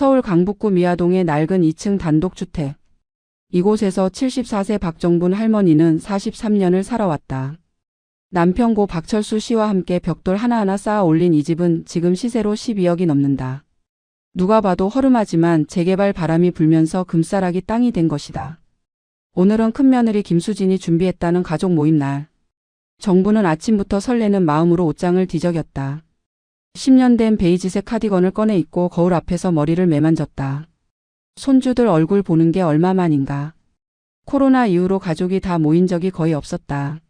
서울 강북구 미아동의 낡은 2층 단독주택. 이곳에서 74세 박정분 할머니는 43년을 살아왔다. 남편 고 박철수 씨와 함께 벽돌 하나하나 쌓아 올린 이 집은 지금 시세로 12억이 넘는다. 누가 봐도 허름하지만 재개발 바람이 불면서 금싸라기 땅이 된 것이다. 오늘은 큰며느리 김수진이 준비했다는 가족 모임 날. 정부는 아침부터 설레는 마음으로 옷장을 뒤적였다. 10년 된 베이지색 카디건을 꺼내 입고 거울 앞에서 머리를 매만졌다. 손주들 얼굴 보는 게 얼마만인가. 코로나 이후로 가족이 다 모인 적이 거의 없었다.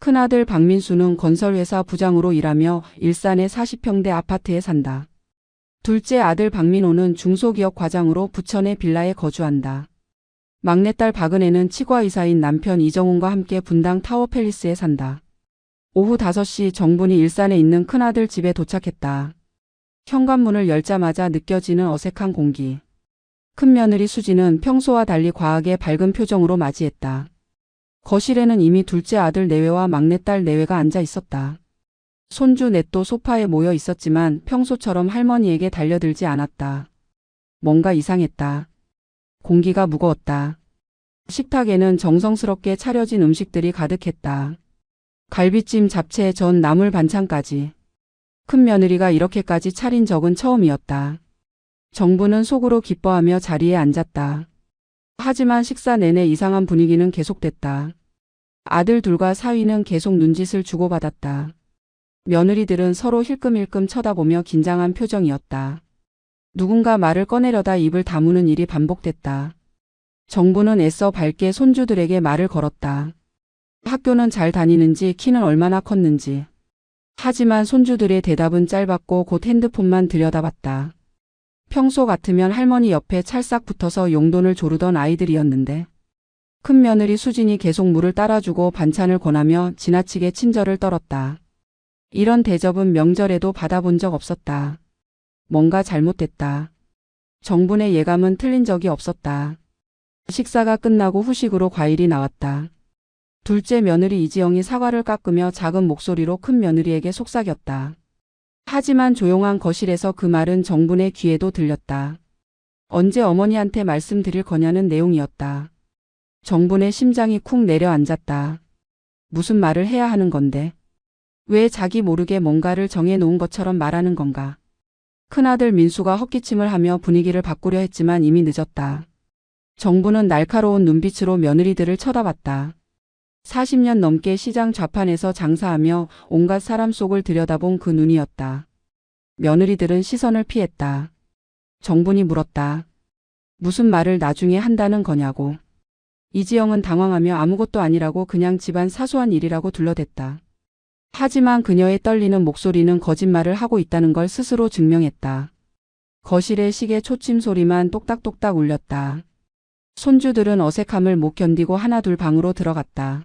큰아들 박민수는 건설회사 부장으로 일하며 일산의 40평대 아파트에 산다. 둘째 아들 박민호는 중소기업 과장으로 부천의 빌라에 거주한다. 막내딸 박은혜는 치과의사인 남편 이정훈과 함께 분당 타워팰리스에 산다. 오후 5시 정분이 일산에 있는 큰아들 집에 도착했다. 현관문을 열자마자 느껴지는 어색한 공기. 큰며느리 수지는 평소와 달리 과하게 밝은 표정으로 맞이했다. 거실에는 이미 둘째 아들 내외와 막내딸 내외가 앉아 있었다. 손주 넷도 소파에 모여 있었지만 평소처럼 할머니에게 달려들지 않았다. 뭔가 이상했다. 공기가 무거웠다. 식탁에는 정성스럽게 차려진 음식들이 가득했다. 갈비찜, 잡채, 전, 나물 반찬까지. 큰며느리가 이렇게까지 차린 적은 처음이었다. 정부는 속으로 기뻐하며 자리에 앉았다. 하지만 식사 내내 이상한 분위기는 계속됐다. 아들 둘과 사위는 계속 눈짓을 주고받았다. 며느리들은 서로 힐끔힐끔 쳐다보며 긴장한 표정이었다. 누군가 말을 꺼내려다 입을 다무는 일이 반복됐다. 정부는 애써 밝게 손주들에게 말을 걸었다. 학교는 잘 다니는지, 키는 얼마나 컸는지. 하지만 손주들의 대답은 짧았고 곧 핸드폰만 들여다봤다. 평소 같으면 할머니 옆에 찰싹 붙어서 용돈을 조르던 아이들이었는데 큰며느리 수진이 계속 물을 따라주고 반찬을 권하며 지나치게 친절을 떨었다. 이런 대접은 명절에도 받아본 적 없었다. 뭔가 잘못됐다. 정분의 예감은 틀린 적이 없었다. 식사가 끝나고 후식으로 과일이 나왔다. 둘째 며느리 이지영이 사과를 깎으며 작은 목소리로 큰며느리에게 속삭였다. 하지만 조용한 거실에서 그 말은 정분의 귀에도 들렸다. 언제 어머니한테 말씀드릴 거냐는 내용이었다. 정분의 심장이 쿵 내려앉았다. 무슨 말을 해야 하는 건데? 왜 자기 모르게 뭔가를 정해놓은 것처럼 말하는 건가? 큰아들 민수가 헛기침을 하며 분위기를 바꾸려 했지만 이미 늦었다. 정부는 날카로운 눈빛으로 며느리들을 쳐다봤다. 40년 넘게 시장 좌판에서 장사하며 온갖 사람 속을 들여다본 그 눈이었다. 며느리들은 시선을 피했다. 정분이 물었다. 무슨 말을 나중에 한다는 거냐고. 이지영은 당황하며 아무것도 아니라고 그냥 집안 사소한 일이라고 둘러댔다. 하지만 그녀의 떨리는 목소리는 거짓말을 하고 있다는 걸 스스로 증명했다. 거실의 시계 초침 소리만 똑딱똑딱 울렸다. 손주들은 어색함을 못 견디고 하나둘 방으로 들어갔다.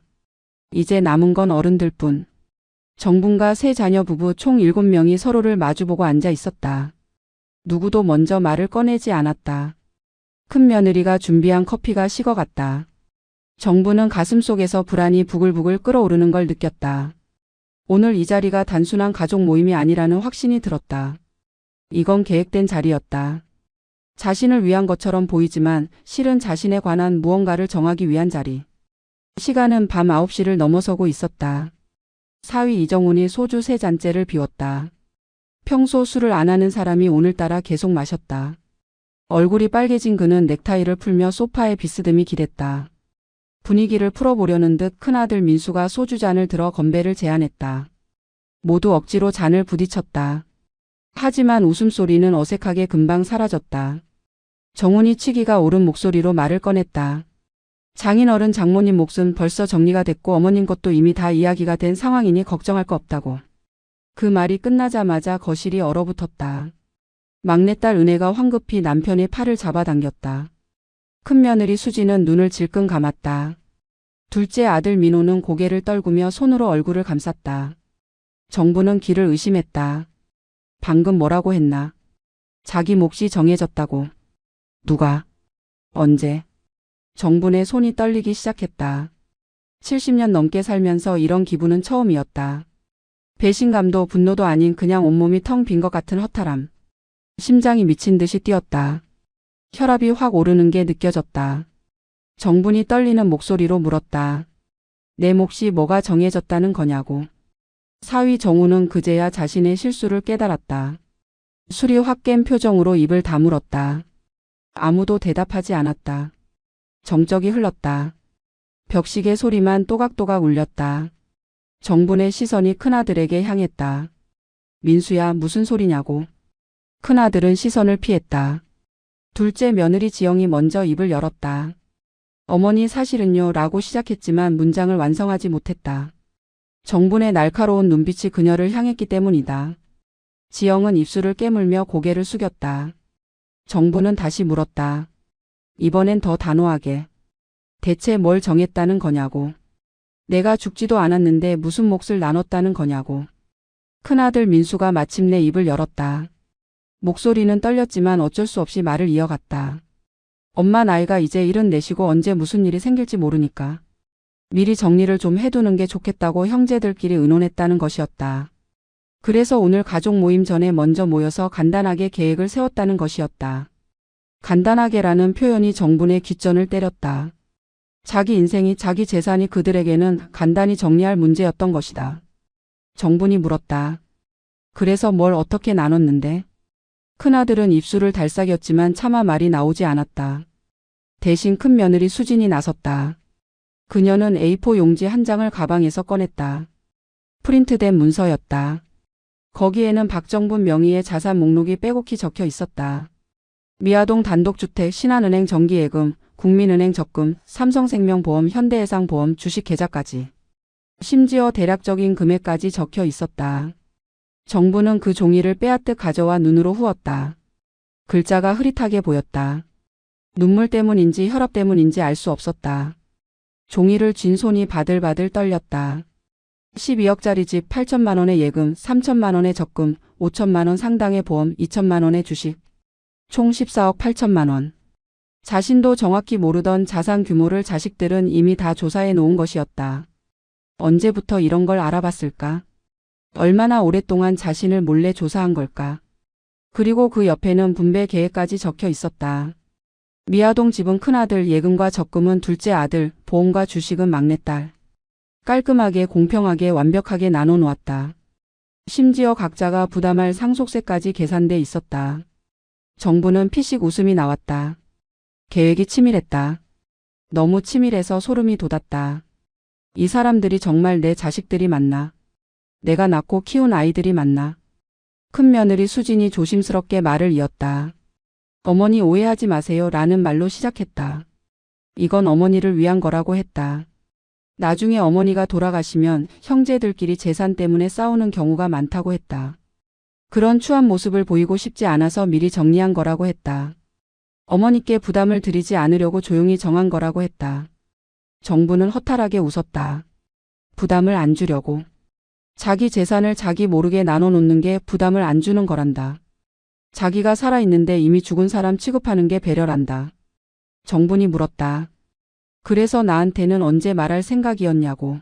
이제 남은 건 어른들뿐. 정분과 세 자녀 부부 총 7명이 서로를 마주보고 앉아 있었다. 누구도 먼저 말을 꺼내지 않았다. 큰며느리가 준비한 커피가 식어갔다. 정부는 가슴속에서 불안이 부글부글 끓어오르는 걸 느꼈다. 오늘 이 자리가 단순한 가족 모임이 아니라는 확신이 들었다. 이건 계획된 자리였다. 자신을 위한 것처럼 보이지만 실은 자신에 관한 무언가를 정하기 위한 자리. 시간은 밤 9시를 넘어서고 있었다. 사위 이정훈이 소주 3잔째를 비웠다. 평소 술을 안 하는 사람이 오늘따라 계속 마셨다. 얼굴이 빨개진 그는 넥타이를 풀며 소파에 비스듬히 기댔다. 분위기를 풀어보려는 듯 큰아들 민수가 소주잔을 들어 건배를 제안했다. 모두 억지로 잔을 부딪혔다. 하지만 웃음소리는 어색하게 금방 사라졌다. 정훈이 치기가 오른 목소리로 말을 꺼냈다. 장인어른 장모님 몫은 벌써 정리가 됐고 어머님 것도 이미 다 이야기가 된 상황이니 걱정할 거 없다고. 그 말이 끝나자마자 거실이 얼어붙었다. 막내딸 은혜가 황급히 남편의 팔을 잡아당겼다. 큰며느리 수지는 눈을 질끈 감았다. 둘째 아들 민호는 고개를 떨구며 손으로 얼굴을 감쌌다. 정부는 귀를 의심했다. 방금 뭐라고 했나? 자기 몫이 정해졌다고. 누가? 언제? 정분의 손이 떨리기 시작했다. 70년 넘게 살면서 이런 기분은 처음이었다. 배신감도 분노도 아닌 그냥 온몸이 텅 빈 것 같은 허탈함. 심장이 미친 듯이 뛰었다. 혈압이 확 오르는 게 느껴졌다. 정분이 떨리는 목소리로 물었다. 내 몫이 뭐가 정해졌다는 거냐고. 사위 정우는 그제야 자신의 실수를 깨달았다. 술이 확 깬 표정으로 입을 다물었다. 아무도 대답하지 않았다. 정적이 흘렀다. 벽시계 소리만 또각또각 울렸다. 정분의 시선이 큰아들에게 향했다. 민수야, 무슨 소리냐고. 큰아들은 시선을 피했다. 둘째 며느리 지영이 먼저 입을 열었다. 어머니 사실은요 라고 시작했지만 문장을 완성하지 못했다. 정분의 날카로운 눈빛이 그녀를 향했기 때문이다. 지영은 입술을 깨물며 고개를 숙였다. 정분은 다시 물었다. 이번엔 더 단호하게. 대체 뭘 정했다는 거냐고. 내가 죽지도 않았는데 무슨 몫을 나눴다는 거냐고. 큰아들 민수가 마침내 입을 열었다. 목소리는 떨렸지만 어쩔 수 없이 말을 이어갔다. 엄마 나이가 이제 74시고 언제 무슨 일이 생길지 모르니까. 미리 정리를 좀 해두는 게 좋겠다고 형제들끼리 의논했다는 것이었다. 그래서 오늘 가족 모임 전에 먼저 모여서 간단하게 계획을 세웠다는 것이었다. 간단하게라는 표현이 정분의 귓전을 때렸다. 자기 인생이 자기 재산이 그들에게는 간단히 정리할 문제였던 것이다. 정분이 물었다. 그래서 뭘 어떻게 나눴는데? 큰아들은 입술을 달싹였지만 차마 말이 나오지 않았다. 대신 큰며느리 수진이 나섰다. 그녀는 A4 용지 한 장을 가방에서 꺼냈다. 프린트된 문서였다. 거기에는 박정분 명의의 자산 목록이 빼곡히 적혀 있었다. 미아동 단독주택, 신한은행 정기예금, 국민은행 적금, 삼성생명보험, 현대해상보험, 주식 계좌까지. 심지어 대략적인 금액까지 적혀 있었다. 정부는 그 종이를 빼앗듯 가져와 눈으로 후었다. 글자가 흐릿하게 보였다. 눈물 때문인지 혈압 때문인지 알 수 없었다. 종이를 쥔 손이 바들바들 떨렸다. 12억짜리 집, 8천만 원의 예금, 3천만 원의 적금, 5천만 원 상당의 보험, 2천만 원의 주식. 총 14억 8천만 원. 자신도 정확히 모르던 자산 규모를 자식들은 이미 다 조사해 놓은 것이었다. 언제부터 이런 걸 알아봤을까? 얼마나 오랫동안 자신을 몰래 조사한 걸까? 그리고 그 옆에는 분배 계획까지 적혀 있었다. 미아동 집은 큰아들, 예금과 적금은 둘째 아들, 보험과 주식은 막내딸. 깔끔하게 공평하게 완벽하게 나눠 놓았다. 심지어 각자가 부담할 상속세까지 계산돼 있었다. 정부는 피식 웃음이 나왔다. 계획이 치밀했다. 너무 치밀해서 소름이 돋았다. 이 사람들이 정말 내 자식들이 맞나? 내가 낳고 키운 아이들이 맞나? 큰며느리 수진이 조심스럽게 말을 이었다. 어머니 오해하지 마세요 라는 말로 시작했다. 이건 어머니를 위한 거라고 했다. 나중에 어머니가 돌아가시면 형제들끼리 재산 때문에 싸우는 경우가 많다고 했다. 그런 추한 모습을 보이고 싶지 않아서 미리 정리한 거라고 했다. 어머니께 부담을 드리지 않으려고 조용히 정한 거라고 했다. 정부는 허탈하게 웃었다. 부담을 안 주려고. 자기 재산을 자기 모르게 나눠놓는 게 부담을 안 주는 거란다. 자기가 살아있는데 이미 죽은 사람 취급하는 게 배려란다. 정분이 물었다. 그래서 나한테는 언제 말할 생각이었냐고.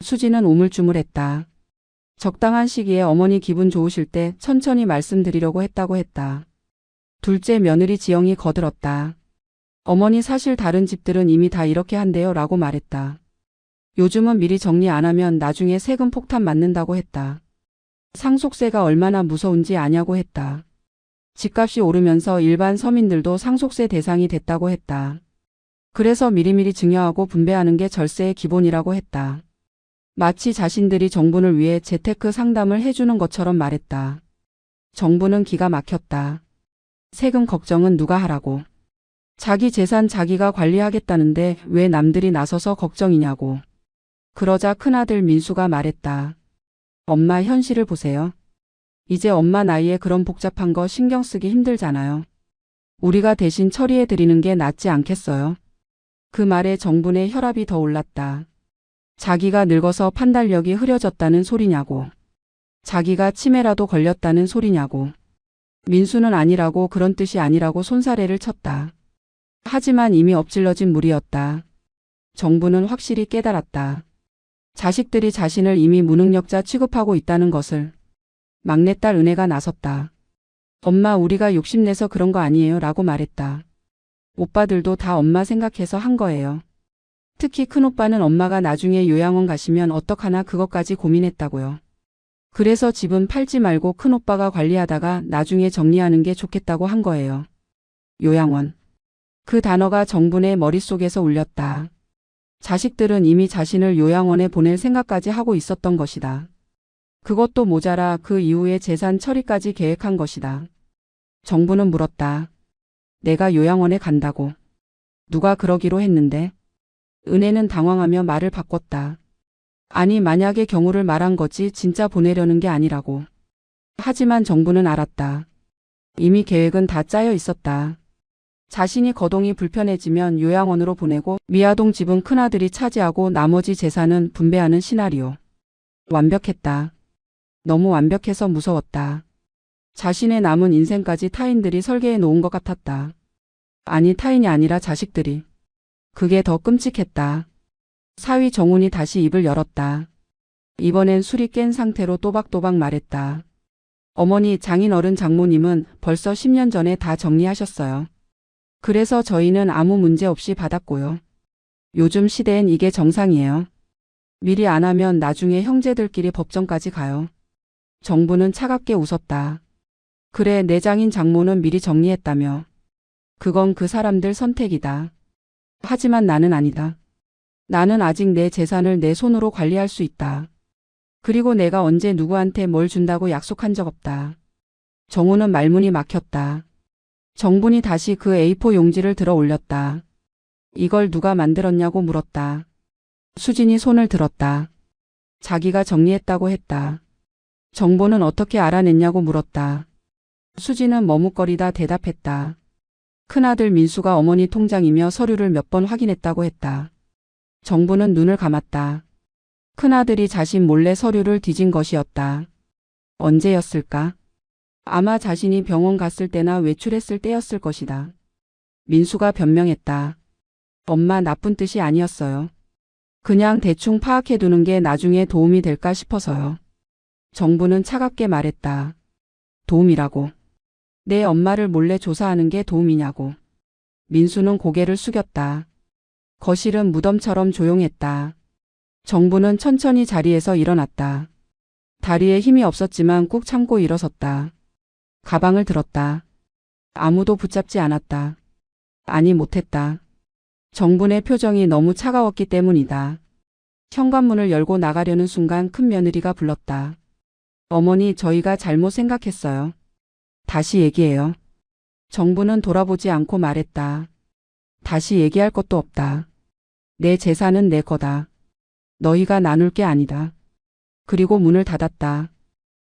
수지는 우물쭈물했다. 적당한 시기에 어머니 기분 좋으실 때 천천히 말씀드리려고 했다고 했다. 둘째 며느리 지영이 거들었다. 어머니 사실 다른 집들은 이미 다 이렇게 한대요 라고 말했다. 요즘은 미리 정리 안 하면 나중에 세금 폭탄 맞는다고 했다. 상속세가 얼마나 무서운지 아냐고 했다. 집값이 오르면서 일반 서민들도 상속세 대상이 됐다고 했다. 그래서 미리미리 증여하고 분배하는 게 절세의 기본이라고 했다. 마치 자신들이 정분을 위해 재테크 상담을 해주는 것처럼 말했다. 정부는 기가 막혔다. 세금 걱정은 누가 하라고. 자기 재산 자기가 관리하겠다는데 왜 남들이 나서서 걱정이냐고. 그러자 큰아들 민수가 말했다. 엄마 현실을 보세요. 이제 엄마 나이에 그런 복잡한 거 신경 쓰기 힘들잖아요. 우리가 대신 처리해 드리는 게 낫지 않겠어요? 그 말에 정분의 혈압이 더 올랐다. 자기가 늙어서 판단력이 흐려졌다는 소리냐고. 자기가 치매라도 걸렸다는 소리냐고. 민수는 아니라고 그런 뜻이 아니라고 손사래를 쳤다. 하지만 이미 엎질러진 물이었다. 정부는 확실히 깨달았다. 자식들이 자신을 이미 무능력자 취급하고 있다는 것을. 막내딸 은혜가 나섰다. 엄마, 우리가 욕심내서 그런 거 아니에요 라고 말했다. 오빠들도 다 엄마 생각해서 한 거예요. 특히 큰오빠는 엄마가 나중에 요양원 가시면 어떡하나 그것까지 고민했다고요. 그래서 집은 팔지 말고 큰오빠가 관리하다가 나중에 정리하는 게 좋겠다고 한 거예요. 요양원. 그 단어가 정분의 머릿속에서 울렸다. 자식들은 이미 자신을 요양원에 보낼 생각까지 하고 있었던 것이다. 그것도 모자라 그 이후에 재산 처리까지 계획한 것이다. 정부는 물었다. 내가 요양원에 간다고. 누가 그러기로 했는데? 은혜는 당황하며 말을 바꿨다. 아니, 만약의 경우를 말한 거지 진짜 보내려는 게 아니라고. 하지만 정부는 알았다. 이미 계획은 다 짜여 있었다. 자신이 거동이 불편해지면 요양원으로 보내고 미아동 집은 큰아들이 차지하고 나머지 재산은 분배하는 시나리오. 완벽했다. 너무 완벽해서 무서웠다. 자신의 남은 인생까지 타인들이 설계해 놓은 것 같았다. 아니, 타인이 아니라 자식들이. 그게 더 끔찍했다. 사위 정훈이 다시 입을 열었다. 이번엔 술이 깬 상태로 또박또박 말했다. 어머니, 장인어른, 장모님은 벌써 10년 전에 다 정리하셨어요. 그래서 저희는 아무 문제 없이 받았고요. 요즘 시대엔 이게 정상이에요. 미리 안 하면 나중에 형제들끼리 법정까지 가요. 정부는 차갑게 웃었다. 그래, 내 장인 장모는 미리 정리했다며. 그건 그 사람들 선택이다. 하지만 나는 아니다. 나는 아직 내 재산을 내 손으로 관리할 수 있다. 그리고 내가 언제 누구한테 뭘 준다고 약속한 적 없다. 정우는 말문이 막혔다. 정분이 다시 그 A4 용지를 들어 올렸다. 이걸 누가 만들었냐고 물었다. 수진이 손을 들었다. 자기가 정리했다고 했다. 정보는 어떻게 알아냈냐고 물었다. 수진은 머뭇거리다 대답했다. 큰아들 민수가 어머니 통장이며 서류를 몇 번 확인했다고 했다. 정부는 눈을 감았다. 큰아들이 자신 몰래 서류를 뒤진 것이었다. 언제였을까? 아마 자신이 병원 갔을 때나 외출했을 때였을 것이다. 민수가 변명했다. 엄마, 나쁜 뜻이 아니었어요. 그냥 대충 파악해두는 게 나중에 도움이 될까 싶어서요. 정부는 차갑게 말했다. 도움이라고. 내 엄마를 몰래 조사하는 게 도움이냐고. 민수는 고개를 숙였다. 거실은 무덤처럼 조용했다. 정부는 천천히 자리에서 일어났다. 다리에 힘이 없었지만 꾹 참고 일어섰다. 가방을 들었다. 아무도 붙잡지 않았다. 아니, 못했다. 정분의 표정이 너무 차가웠기 때문이다. 현관문을 열고 나가려는 순간 큰 며느리가 불렀다. 어머니, 저희가 잘못 생각했어요. 다시 얘기해요. 정부는 돌아보지 않고 말했다. 다시 얘기할 것도 없다. 내 재산은 내 거다. 너희가 나눌 게 아니다. 그리고 문을 닫았다.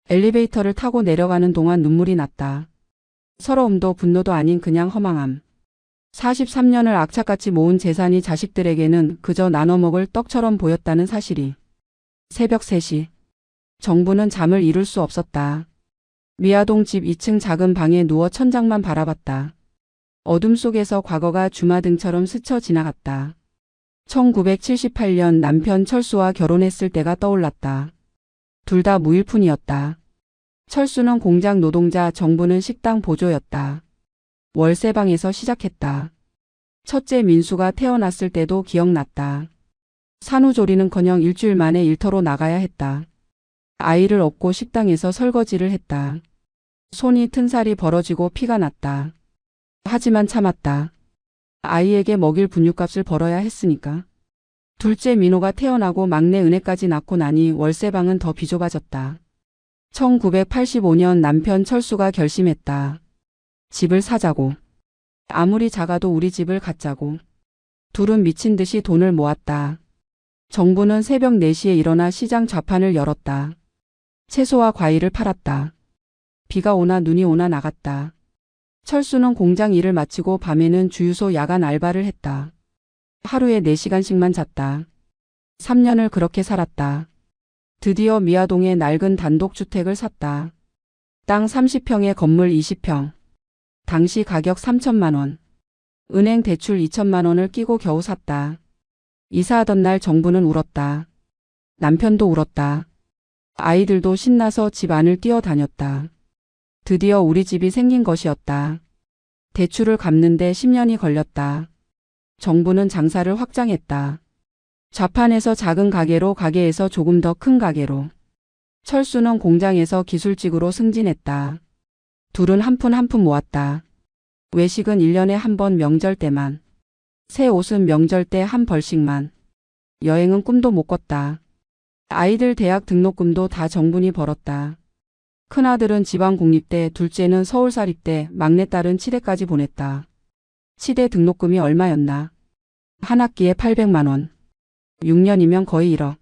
엘리베이터를 타고 내려가는 동안 눈물이 났다. 서러움도 분노도 아닌 그냥 허망함. 43년을 악착같이 모은 재산이 자식들에게는 그저 나눠 먹을 떡처럼 보였다는 사실이. 새벽 3시. 정부는 잠을 이룰 수 없었다. 미아동 집 2층 작은 방에 누워 천장만 바라봤다. 어둠 속에서 과거가 주마등처럼 스쳐 지나갔다. 1978년 남편 철수와 결혼했을 때가 떠올랐다. 둘 다 무일푼이었다. 철수는 공장 노동자, 정부는 식당 보조였다. 월세방에서 시작했다. 첫째 민수가 태어났을 때도 기억났다. 산후조리는커녕 일주일 만에 일터로 나가야 했다. 아이를 업고 식당에서 설거지를 했다. 손이 튼살이 벌어지고 피가 났다. 하지만 참았다. 아이에게 먹일 분유값을 벌어야 했으니까. 둘째 민호가 태어나고 막내 은혜까지 낳고 나니 월세방은 더 비좁아졌다. 1985년 남편 철수가 결심했다. 집을 사자고. 아무리 작아도 우리 집을 갖자고. 둘은 미친 듯이 돈을 모았다. 정부는 새벽 4시에 일어나 시장 좌판을 열었다. 채소와 과일을 팔았다. 비가 오나 눈이 오나 나갔다. 철수는 공장 일을 마치고 밤에는 주유소 야간 알바를 했다. 하루에 4시간씩만 잤다. 3년을 그렇게 살았다. 드디어 미아동에 낡은 단독주택을 샀다. 땅 30평에 건물 20평. 당시 가격 3천만 원. 은행 대출 2천만 원을 끼고 겨우 샀다. 이사하던 날 정부는 울었다. 남편도 울었다. 아이들도 신나서 집 안을 뛰어다녔다. 드디어 우리 집이 생긴 것이었다. 대출을 갚는데 10년이 걸렸다. 정부는 장사를 확장했다. 좌판에서 작은 가게로, 가게에서 조금 더 큰 가게로. 철수는 공장에서 기술직으로 승진했다. 둘은 한 푼 한 푼 모았다. 외식은 1년에 한 번 명절 때만. 새 옷은 명절 때 한 벌씩만. 여행은 꿈도 못 꿨다. 아이들 대학 등록금도 다 정분이 벌었다. 큰아들은 지방공립대, 둘째는 서울사립대, 막내딸은 치대까지 보냈다. 치대 등록금이 얼마였나? 한 학기에 800만 원. 6년이면 거의 1억.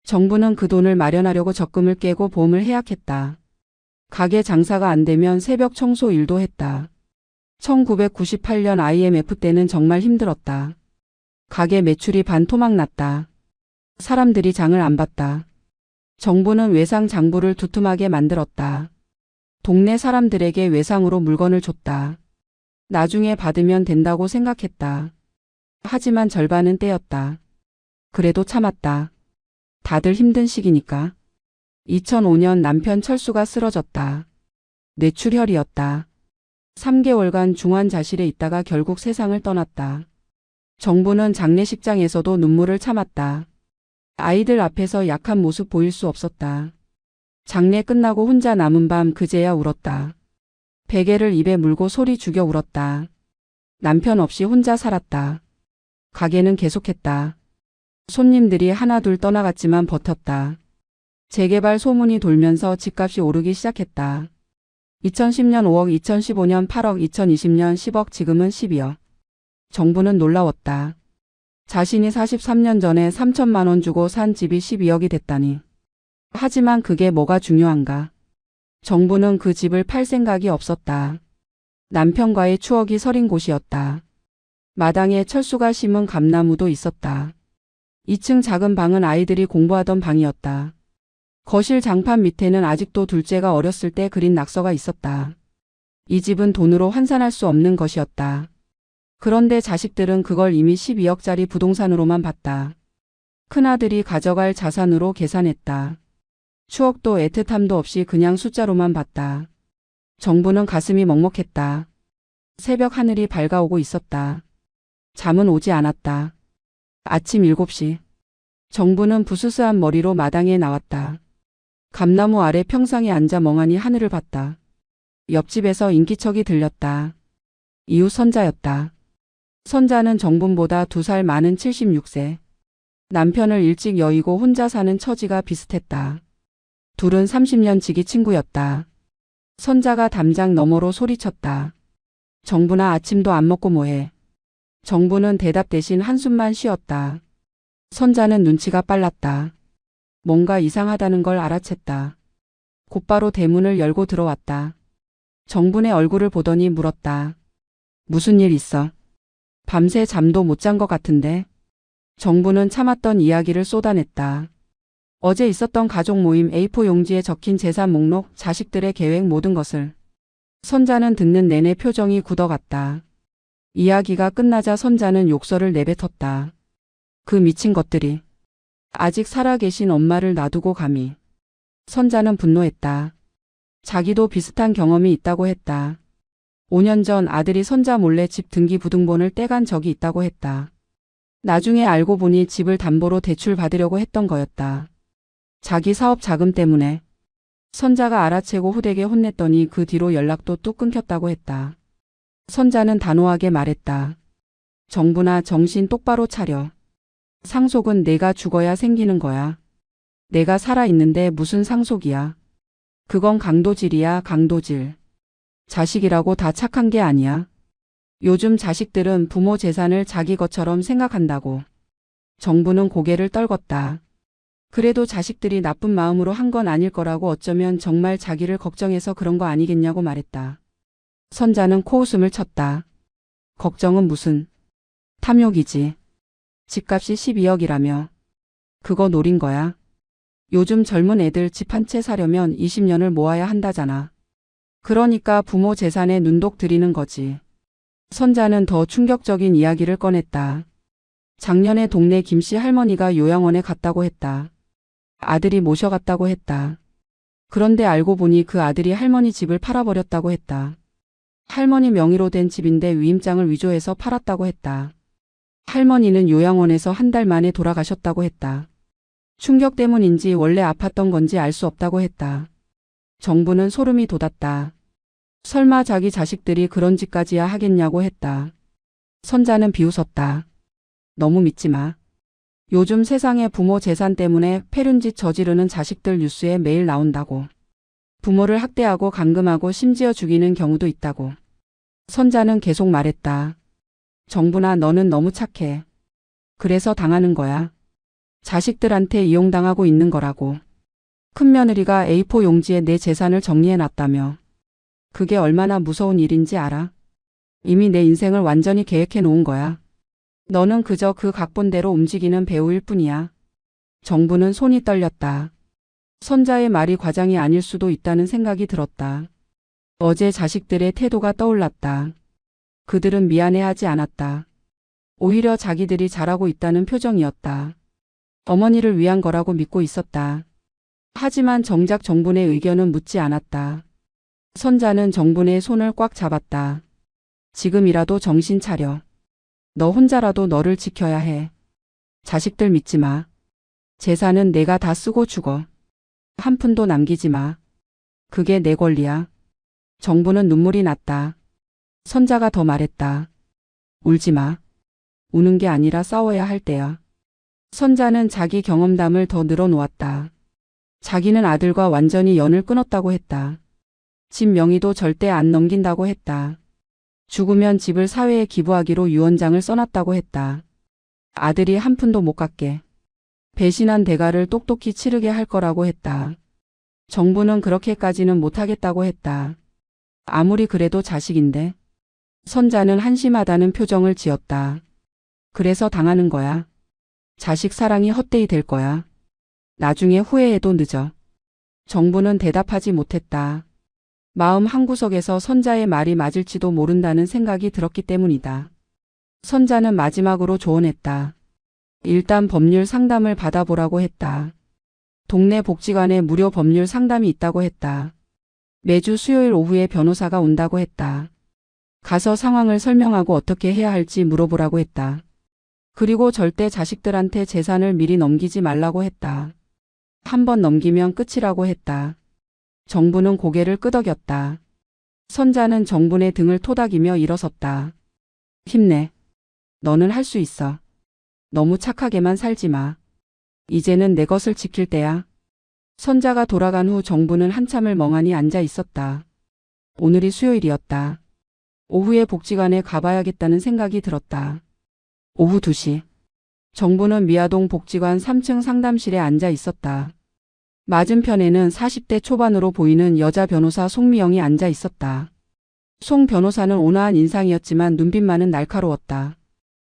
정부는 그 돈을 마련하려고 적금을 깨고 보험을 해약했다. 가게 장사가 안 되면 새벽 청소 일도 했다. 1998년 IMF 때는 정말 힘들었다. 가게 매출이 반토막 났다. 사람들이 장을 안 봤다. 정부는 외상 장부를 두툼하게 만들었다. 동네 사람들에게 외상으로 물건을 줬다. 나중에 받으면 된다고 생각했다. 하지만 절반은 떼었다. 그래도 참았다. 다들 힘든 시기니까. 2005년 남편 철수가 쓰러졌다. 뇌출혈이었다. 3개월간 중환자실에 있다가 결국 세상을 떠났다. 정부는 장례식장에서도 눈물을 참았다. 아이들 앞에서 약한 모습 보일 수 없었다. 장례 끝나고 혼자 남은 밤 그제야 울었다. 베개를 입에 물고 소리 죽여 울었다. 남편 없이 혼자 살았다. 가게는 계속했다. 손님들이 하나둘 떠나갔지만 버텼다. 재개발 소문이 돌면서 집값이 오르기 시작했다. 2010년 5억, 2015년 8억, 2020년 10억, 지금은 12억. 정부는 놀라웠다. 자신이 43년 전에 3천만 원 주고 산 집이 12억이 됐다니. 하지만 그게 뭐가 중요한가? 정부는 그 집을 팔 생각이 없었다. 남편과의 추억이 서린 곳이었다. 마당에 철수가 심은 감나무도 있었다. 2층 작은 방은 아이들이 공부하던 방이었다. 거실 장판 밑에는 아직도 둘째가 어렸을 때 그린 낙서가 있었다. 이 집은 돈으로 환산할 수 없는 것이었다. 그런데 자식들은 그걸 이미 12억짜리 부동산으로만 봤다. 큰아들이 가져갈 자산으로 계산했다. 추억도 애틋함도 없이 그냥 숫자로만 봤다. 정부는 가슴이 먹먹했다. 새벽 하늘이 밝아오고 있었다. 잠은 오지 않았다. 아침 7시. 정부는 부스스한 머리로 마당에 나왔다. 감나무 아래 평상에 앉아 멍하니 하늘을 봤다. 옆집에서 인기척이 들렸다. 이웃 선자였다. 선자는 정분보다 2살 많은 76세. 남편을 일찍 여의고 혼자 사는 처지가 비슷했다. 둘은 30년 지기 친구였다. 선자가 담장 너머로 소리쳤다. 정부나 아침도 안 먹고 뭐해. 정부는 대답 대신 한숨만 쉬었다. 선자는 눈치가 빨랐다. 뭔가 이상하다는 걸 알아챘다. 곧바로 대문을 열고 들어왔다. 정분의 얼굴을 보더니 물었다. 무슨 일 있어? 밤새 잠도 못 잔 것 같은데. 정부는 참았던 이야기를 쏟아냈다. 어제 있었던 가족 모임 A4 용지에 적힌 재산 목록, 자식들의 계획 모든 것을. 선자는 듣는 내내 표정이 굳어갔다. 이야기가 끝나자 선자는 욕설을 내뱉었다. 그 미친 것들이. 아직 살아계신 엄마를 놔두고 감히. 선자는 분노했다. 자기도 비슷한 경험이 있다고 했다. 5년 전 아들이 선자 몰래 집 등기부등본을 떼간 적이 있다고 했다. 나중에 알고 보니 집을 담보로 대출 받으려고 했던 거였다. 자기 사업 자금 때문에. 선자가 알아채고 후되게 혼냈더니 그 뒤로 연락도 뚝 끊겼다고 했다. 선자는 단호하게 말했다. 정부나 정신 똑바로 차려. 상속은 내가 죽어야 생기는 거야. 내가 살아있는데 무슨 상속이야. 그건 강도질이야, 강도질. 자식이라고 다 착한 게 아니야. 요즘 자식들은 부모 재산을 자기 것처럼 생각한다고. 정부는 고개를 떨궜다. 그래도 자식들이 나쁜 마음으로 한 건 아닐 거라고, 어쩌면 정말 자기를 걱정해서 그런 거 아니겠냐고 말했다. 선자는 코웃음을 쳤다. 걱정은 무슨. 탐욕이지. 집값이 12억이라며. 그거 노린 거야. 요즘 젊은 애들 집 한 채 사려면 20년을 모아야 한다잖아. 그러니까 부모 재산에 눈독 들이는 거지. 선자는 더 충격적인 이야기를 꺼냈다. 작년에 동네 김씨 할머니가 요양원에 갔다고 했다. 아들이 모셔갔다고 했다. 그런데 알고 보니 그 아들이 할머니 집을 팔아버렸다고 했다. 할머니 명의로 된 집인데 위임장을 위조해서 팔았다고 했다. 할머니는 요양원에서 한 달 만에 돌아가셨다고 했다. 충격 때문인지 원래 아팠던 건지 알 수 없다고 했다. 정부는 소름이 돋았다. 설마 자기 자식들이 그런 짓까지야 하겠냐고 했다. 선자는 비웃었다. 너무 믿지 마. 요즘 세상에 부모 재산 때문에 폐륜짓 저지르는 자식들 뉴스에 매일 나온다고. 부모를 학대하고 감금하고 심지어 죽이는 경우도 있다고. 선자는 계속 말했다. 정부나 너는 너무 착해. 그래서 당하는 거야. 자식들한테 이용당하고 있는 거라고. 큰며느리가 A4 용지에 내 재산을 정리해놨다며. 그게 얼마나 무서운 일인지 알아? 이미 내 인생을 완전히 계획해 놓은 거야. 너는 그저 그 각본대로 움직이는 배우일 뿐이야. 정부는 손이 떨렸다. 선자의 말이 과장이 아닐 수도 있다는 생각이 들었다. 어제 자식들의 태도가 떠올랐다. 그들은 미안해하지 않았다. 오히려 자기들이 잘하고 있다는 표정이었다. 어머니를 위한 거라고 믿고 있었다. 하지만 정작 정분의 의견은 묻지 않았다. 선자는 정분의 손을 꽉 잡았다. 지금이라도 정신 차려. 너 혼자라도 너를 지켜야 해. 자식들 믿지 마. 재산은 내가 다 쓰고 죽어. 한 푼도 남기지 마. 그게 내 권리야. 정부는 눈물이 났다. 선자가 더 말했다. 울지 마. 우는 게 아니라 싸워야 할 때야. 선자는 자기 경험담을 더 늘어놓았다. 자기는 아들과 완전히 연을 끊었다고 했다. 집 명의도 절대 안 넘긴다고 했다. 죽으면 집을 사회에 기부하기로 유언장을 써놨다고 했다. 아들이 한 푼도 못 갖게. 배신한 대가를 똑똑히 치르게 할 거라고 했다. 정부는 그렇게까지는 못하겠다고 했다. 아무리 그래도 자식인데. 선자는 한심하다는 표정을 지었다. 그래서 당하는 거야. 자식 사랑이 헛되이 될 거야. 나중에 후회해도 늦어. 정부는 대답하지 못했다. 마음 한구석에서 선자의 말이 맞을지도 모른다는 생각이 들었기 때문이다. 선자는 마지막으로 조언했다. 일단 법률 상담을 받아보라고 했다. 동네 복지관에 무료 법률 상담이 있다고 했다. 매주 수요일 오후에 변호사가 온다고 했다. 가서 상황을 설명하고 어떻게 해야 할지 물어보라고 했다. 그리고 절대 자식들한테 재산을 미리 넘기지 말라고 했다. 한번 넘기면 끝이라고 했다. 정부는 고개를 끄덕였다. 선자는 정분의 등을 토닥이며 일어섰다. 힘내. 너는 할 수 있어. 너무 착하게만 살지 마. 이제는 내 것을 지킬 때야. 선자가 돌아간 후 정부는 한참을 멍하니 앉아 있었다. 오늘이 수요일이었다. 오후에 복지관에 가봐야겠다는 생각이 들었다. 오후 2시. 정부는 미아동 복지관 3층 상담실에 앉아 있었다. 맞은편에는 40대 초반으로 보이는 여자 변호사 송미영이 앉아 있었다. 송 변호사는 온화한 인상이었지만 눈빛만은 날카로웠다.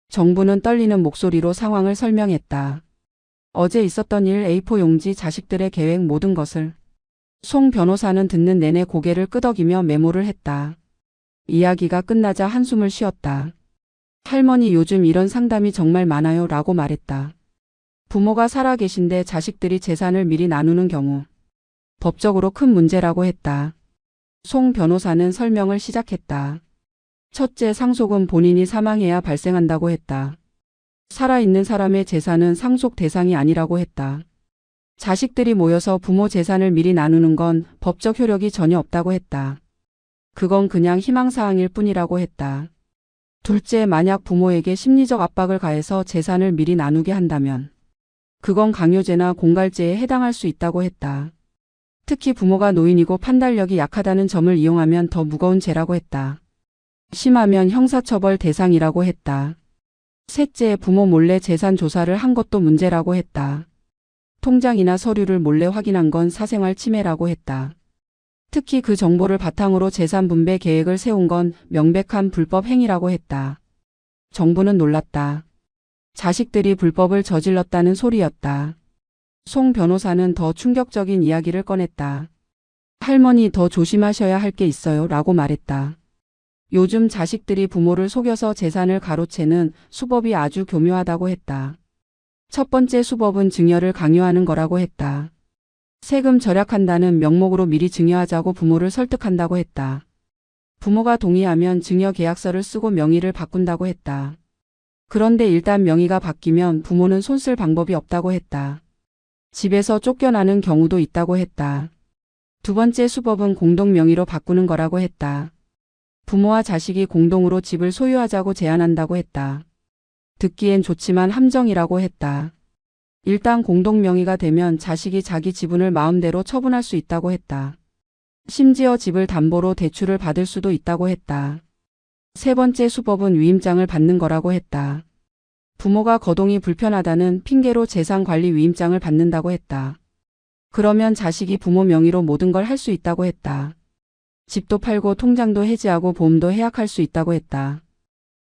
정부는 떨리는 목소리로 상황을 설명했다. 어제 있었던 일, A4 용지, 자식들의 계획, 모든 것을. 송 변호사는 듣는 내내 고개를 끄덕이며 메모를 했다. 이야기가 끝나자 한숨을 쉬었다. 할머니, 요즘 이런 상담이 정말 많아요 라고 말했다. 부모가 살아 계신데 자식들이 재산을 미리 나누는 경우 법적으로 큰 문제라고 했다. 송 변호사는 설명을 시작했다. 첫째, 상속은 본인이 사망해야 발생한다고 했다. 살아있는 사람의 재산은 상속 대상이 아니라고 했다. 자식들이 모여서 부모 재산을 미리 나누는 건 법적 효력이 전혀 없다고 했다. 그건 그냥 희망사항일 뿐이라고 했다. 둘째, 만약 부모에게 심리적 압박을 가해서 재산을 미리 나누게 한다면 그건 강요죄나 공갈죄에 해당할 수 있다고 했다. 특히 부모가 노인이고 판단력이 약하다는 점을 이용하면 더 무거운 죄라고 했다. 심하면 형사처벌 대상이라고 했다. 셋째, 부모 몰래 재산 조사를 한 것도 문제라고 했다. 통장이나 서류를 몰래 확인한 건 사생활 침해라고 했다. 특히 그 정보를 바탕으로 재산 분배 계획을 세운 건 명백한 불법 행위라고 했다. 정부는 놀랐다. 자식들이 불법을 저질렀다는 소리였다. 송 변호사는 더 충격적인 이야기를 꺼냈다. 할머니, 더 조심하셔야 할 게 있어요 라고 말했다. 요즘 자식들이 부모를 속여서 재산을 가로채는 수법이 아주 교묘하다고 했다. 첫 번째 수법은 증여를 강요하는 거라고 했다. 세금 절약한다는 명목으로 미리 증여하자고 부모를 설득한다고 했다. 부모가 동의하면 증여 계약서를 쓰고 명의를 바꾼다고 했다. 그런데 일단 명의가 바뀌면 부모는 손쓸 방법이 없다고 했다. 집에서 쫓겨나는 경우도 있다고 했다. 두 번째 수법은 공동 명의로 바꾸는 거라고 했다. 부모와 자식이 공동으로 집을 소유하자고 제안한다고 했다. 듣기엔 좋지만 함정이라고 했다. 일단 공동 명의가 되면 자식이 자기 지분을 마음대로 처분할 수 있다고 했다. 심지어 집을 담보로 대출을 받을 수도 있다고 했다. 세 번째 수법은 위임장을 받는 거라고 했다. 부모가 거동이 불편하다는 핑계로 재산관리 위임장을 받는다고 했다. 그러면 자식이 부모 명의로 모든 걸 할 수 있다고 했다. 집도 팔고 통장도 해지하고 보험도 해약할 수 있다고 했다.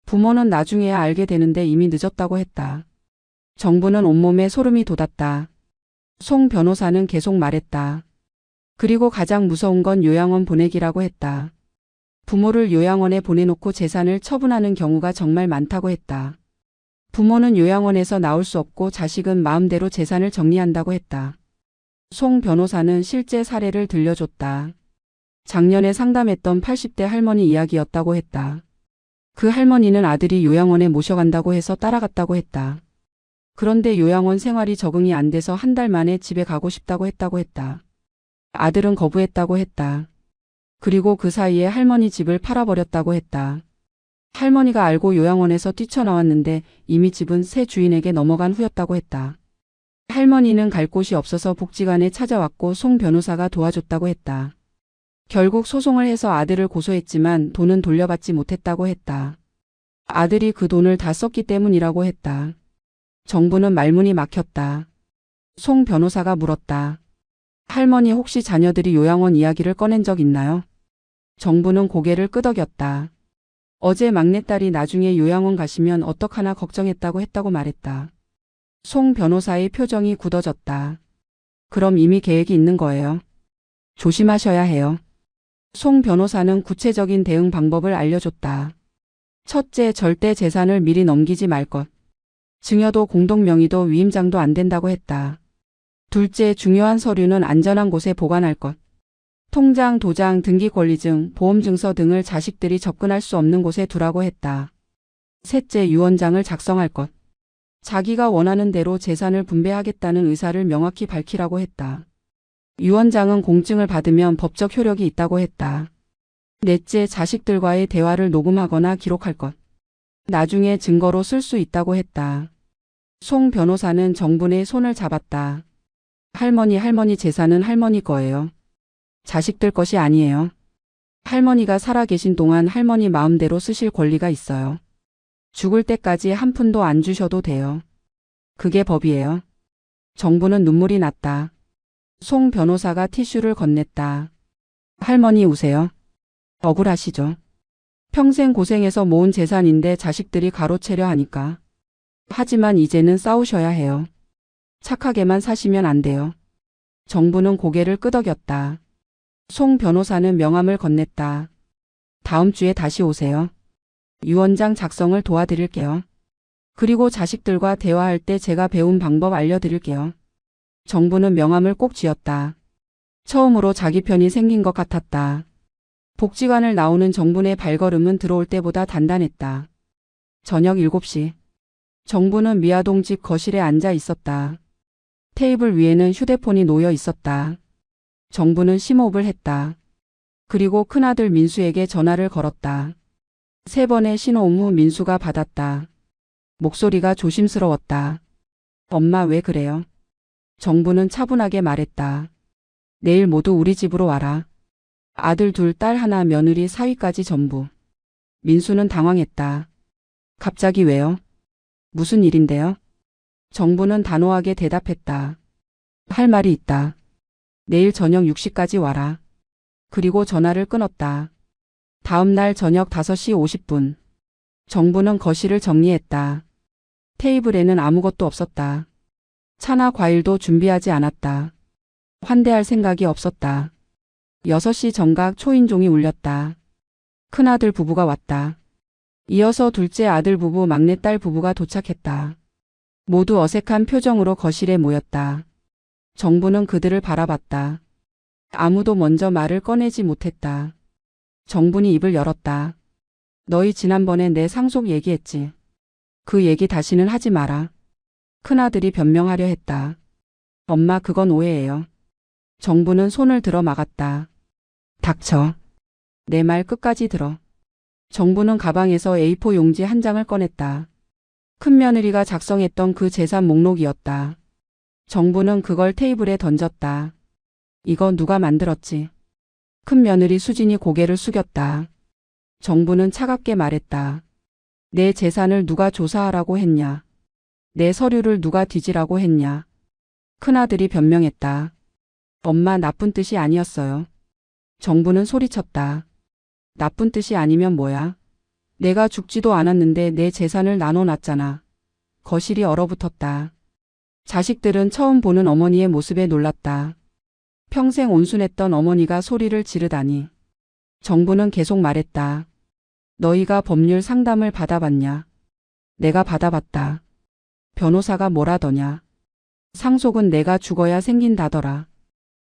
부모는 나중에야 알게 되는데 이미 늦었다고 했다. 정부는 온몸에 소름이 돋았다. 송 변호사는 계속 말했다. 그리고 가장 무서운 건 요양원 보내기라고 했다. 부모를 요양원에 보내놓고 재산을 처분하는 경우가 정말 많다고 했다. 부모는 요양원에서 나올 수 없고 자식은 마음대로 재산을 정리한다고 했다. 송 변호사는 실제 사례를 들려줬다. 작년에 상담했던 80대 할머니 이야기였다고 했다. 그 할머니는 아들이 요양원에 모셔간다고 해서 따라갔다고 했다. 그런데 요양원 생활이 적응이 안 돼서 한 달 만에 집에 가고 싶다고 했다. 아들은 거부했다고 했다. 그리고 그 사이에 할머니 집을 팔아버렸다고 했다. 할머니가 알고 요양원에서 뛰쳐나왔는데 이미 집은 새 주인에게 넘어간 후였다고 했다. 할머니는 갈 곳이 없어서 복지관에 찾아왔고 송 변호사가 도와줬다고 했다. 결국 소송을 해서 아들을 고소했지만 돈은 돌려받지 못했다고 했다. 아들이 그 돈을 다 썼기 때문이라고 했다. 정부는 말문이 막혔다. 송 변호사가 물었다. 할머니 혹시 자녀들이 요양원 이야기를 꺼낸 적 있나요? 정부는 고개를 끄덕였다. 어제 막내딸이 나중에 요양원 가시면 어떡하나 걱정했다고 했다고 말했다. 송 변호사의 표정이 굳어졌다. 그럼 이미 계획이 있는 거예요. 조심하셔야 해요. 송 변호사는 구체적인 대응 방법을 알려줬다. 첫째, 절대 재산을 미리 넘기지 말 것. 증여도 공동 명의도 위임장도 안 된다고 했다. 둘째, 중요한 서류는 안전한 곳에 보관할 것. 통장, 도장, 등기권리증, 보험증서 등을 자식들이 접근할 수 없는 곳에 두라고 했다. 셋째, 유언장을 작성할 것. 자기가 원하는 대로 재산을 분배하겠다는 의사를 명확히 밝히라고 했다. 유언장은 공증을 받으면 법적 효력이 있다고 했다. 넷째, 자식들과의 대화를 녹음하거나 기록할 것. 나중에 증거로 쓸 수 있다고 했다. 송 변호사는 정분의 손을 잡았다. 할머니 재산은 할머니 거예요. 자식들 것이 아니에요. 할머니가 살아 계신 동안 할머니 마음대로 쓰실 권리가 있어요. 죽을 때까지 한 푼도 안 주셔도 돼요. 그게 법이에요. 정부는 눈물이 났다. 송 변호사가 티슈를 건넸다. 할머니 우세요. 억울하시죠? 평생 고생해서 모은 재산인데 자식들이 가로채려 하니까. 하지만 이제는 싸우셔야 해요. 착하게만 사시면 안 돼요. 정부는 고개를 끄덕였다. 송 변호사는 명함을 건넸다. 다음 주에 다시 오세요. 유언장 작성을 도와드릴게요. 그리고 자식들과 대화할 때 제가 배운 방법 알려드릴게요. 정부는 명함을 꼭 쥐었다. 처음으로 자기 편이 생긴 것 같았다. 복지관을 나오는 정분의 발걸음은 들어올 때보다 단단했다. 저녁 7시. 정부는 미아동 집 거실에 앉아 있었다. 테이블 위에는 휴대폰이 놓여 있었다. 정부는 심호흡을 했다. 그리고 큰아들 민수에게 전화를 걸었다. 3번의 신호음 후 민수가 받았다. 목소리가 조심스러웠다. 엄마 왜 그래요? 정부는 차분하게 말했다. 내일 모두 우리 집으로 와라. 아들 2, 딸 1, 며느리 사위까지 전부. 민수는 당황했다. 갑자기 왜요? 무슨 일인데요? 정부는 단호하게 대답했다. 할 말이 있다. 내일 저녁 6시까지 와라. 그리고 전화를 끊었다. 다음 날 저녁 5시 50분. 정부는 거실을 정리했다. 테이블에는 아무것도 없었다. 차나 과일도 준비하지 않았다. 환대할 생각이 없었다. 6시 정각 초인종이 울렸다. 큰아들 부부가 왔다. 이어서 둘째 아들 부부, 막내딸 부부가 도착했다. 모두 어색한 표정으로 거실에 모였다. 정부는 그들을 바라봤다. 아무도 먼저 말을 꺼내지 못했다. 정분이 입을 열었다. 너희 지난번에 내 상속 얘기했지. 그 얘기 다시는 하지 마라. 큰아들이 변명하려 했다. 엄마, 그건 오해예요. 정부는 손을 들어 막았다. 닥쳐. 내 말 끝까지 들어. 정부는 가방에서 A4 용지 한 장을 꺼냈다. 큰며느리가 작성했던 그 재산 목록이었다. 정부는 그걸 테이블에 던졌다. 이거 누가 만들었지? 큰며느리 수진이 고개를 숙였다. 정부는 차갑게 말했다. 내 재산을 누가 조사하라고 했냐? 내 서류를 누가 뒤지라고 했냐? 큰아들이 변명했다. 엄마, 나쁜 뜻이 아니었어요. 정부는 소리쳤다. 나쁜 뜻이 아니면 뭐야? 내가 죽지도 않았는데 내 재산을 나눠놨잖아. 거실이 얼어붙었다. 자식들은 처음 보는 어머니의 모습에 놀랐다. 평생 온순했던 어머니가 소리를 지르다니. 정부는 계속 말했다. 너희가 법률 상담을 받아봤냐? 내가 받아봤다. 변호사가 뭐라더냐? 상속은 내가 죽어야 생긴다더라.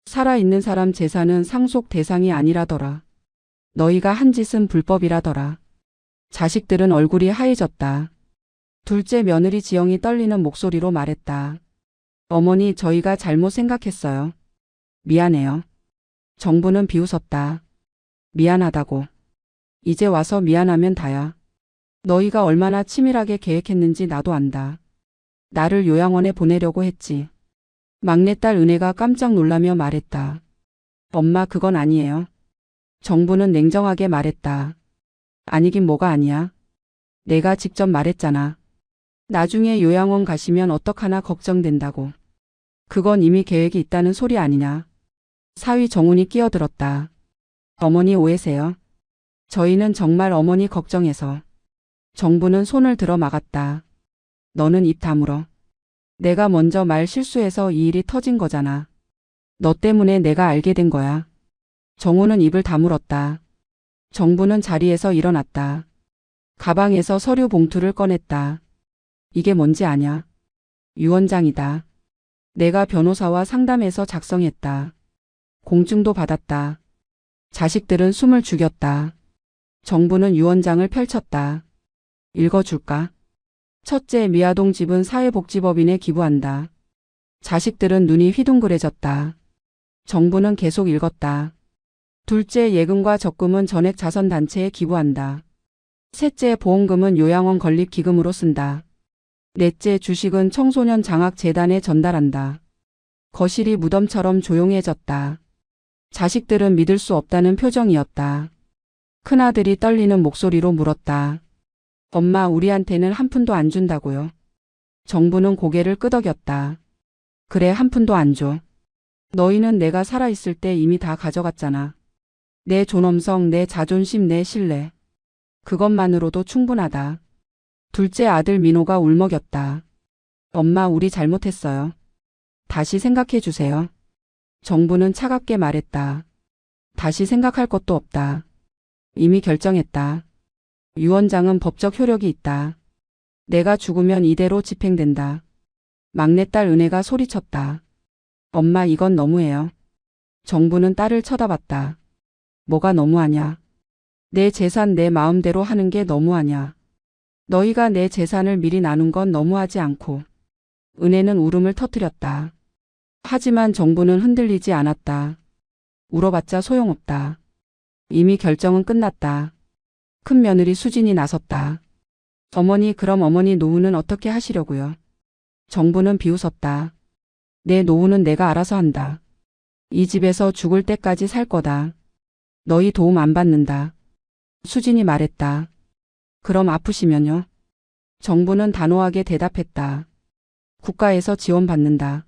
살아있는 사람 재산은 상속 대상이 아니라더라. 너희가 한 짓은 불법이라더라. 자식들은 얼굴이 하얘졌다. 둘째 며느리 지영이 떨리는 목소리로 말했다. 어머니, 저희가 잘못 생각했어요. 미안해요. 정부는 비웃었다. 미안하다고. 이제 와서 미안하면 다야. 너희가 얼마나 치밀하게 계획했는지 나도 안다. 나를 요양원에 보내려고 했지. 막내딸 은혜가 깜짝 놀라며 말했다. 엄마, 그건 아니에요. 정부는 냉정하게 말했다. 아니긴 뭐가 아니야. 내가 직접 말했잖아. 나중에 요양원 가시면 어떡하나 걱정된다고. 그건 이미 계획이 있다는 소리 아니냐. 사위 정훈이 끼어들었다. 어머니 오해세요. 저희는 정말 어머니 걱정해서. 정부는 손을 들어 막았다. 너는 입 다물어. 내가 먼저 말 실수해서 이 일이 터진 거잖아. 너 때문에 내가 알게 된 거야. 정훈은 입을 다물었다. 정부는 자리에서 일어났다. 가방에서 서류 봉투를 꺼냈다. 이게 뭔지 아냐? 유언장이다. 내가 변호사와 상담해서 작성했다. 공증도 받았다. 자식들은 숨을 죽였다. 정부는 유언장을 펼쳤다. 읽어줄까? 첫째, 미아동 집은 사회복지법인에 기부한다. 자식들은 눈이 휘둥그레졌다. 정부는 계속 읽었다. 둘째, 예금과 적금은 전액 자선단체에 기부한다. 셋째, 보험금은 요양원 건립기금으로 쓴다. 넷째, 주식은 청소년 장학재단에 전달한다. 거실이 무덤처럼 조용해졌다. 자식들은 믿을 수 없다는 표정이었다. 큰아들이 떨리는 목소리로 물었다. 엄마, 우리한테는 한 푼도 안 준다고요? 정부는 고개를 끄덕였다. 그래, 한 푼도 안 줘. 너희는 내가 살아있을 때 이미 다 가져갔잖아. 내 존엄성, 내 자존심, 내 신뢰. 그것만으로도 충분하다. 둘째 아들 민호가 울먹였다. 엄마, 우리 잘못했어요. 다시 생각해 주세요. 정부는 차갑게 말했다. 다시 생각할 것도 없다. 이미 결정했다. 유언장은 법적 효력이 있다. 내가 죽으면 이대로 집행된다. 막내딸 은혜가 소리쳤다. 엄마, 이건 너무해요. 정부는 딸을 쳐다봤다. 뭐가 너무하냐? 내 재산 내 마음대로 하는 게 너무하냐? 너희가 내 재산을 미리 나눈 건 너무하지 않고. 은혜는 울음을 터뜨렸다. 하지만 정부는 흔들리지 않았다. 울어봤자 소용없다. 이미 결정은 끝났다. 큰며느리 수진이 나섰다. 어머니, 그럼 어머니 노후는 어떻게 하시려고요? 정부는 비웃었다. 내 노후는 내가 알아서 한다. 이 집에서 죽을 때까지 살 거다. 너희 도움 안 받는다. 수진이 말했다. 그럼 아프시면요? 정부는 단호하게 대답했다. 국가에서 지원받는다.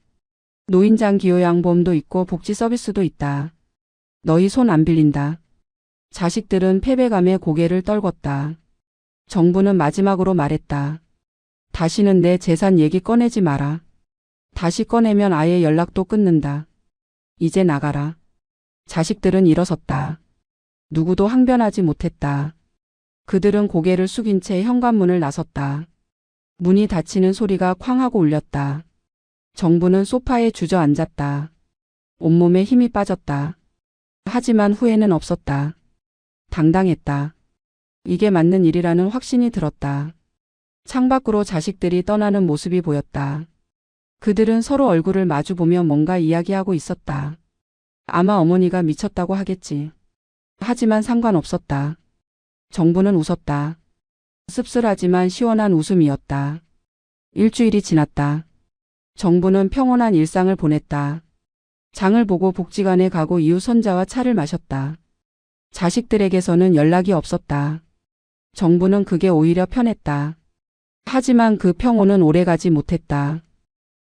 노인장 기요양보험도 있고 복지 서비스도 있다. 너희 손 안 빌린다. 자식들은 패배감에 고개를 떨궜다. 정부는 마지막으로 말했다. 다시는 내 재산 얘기 꺼내지 마라. 다시 꺼내면 아예 연락도 끊는다. 이제 나가라. 자식들은 일어섰다. 누구도 항변하지 못했다. 그들은 고개를 숙인 채 현관문을 나섰다. 문이 닫히는 소리가 쾅 하고 울렸다. 정부는 소파에 주저앉았다. 온몸에 힘이 빠졌다. 하지만 후회는 없었다. 당당했다. 이게 맞는 일이라는 확신이 들었다. 창밖으로 자식들이 떠나는 모습이 보였다. 그들은 서로 얼굴을 마주보며 뭔가 이야기하고 있었다. 아마 어머니가 미쳤다고 하겠지. 하지만 상관없었다. 정부는 웃었다. 씁쓸하지만 시원한 웃음이었다. 일주일이 지났다. 정부는 평온한 일상을 보냈다. 장을 보고 복지관에 가고 이웃 손자와 차를 마셨다. 자식들에게서는 연락이 없었다. 정부는 그게 오히려 편했다. 하지만 그 평온은 오래가지 못했다.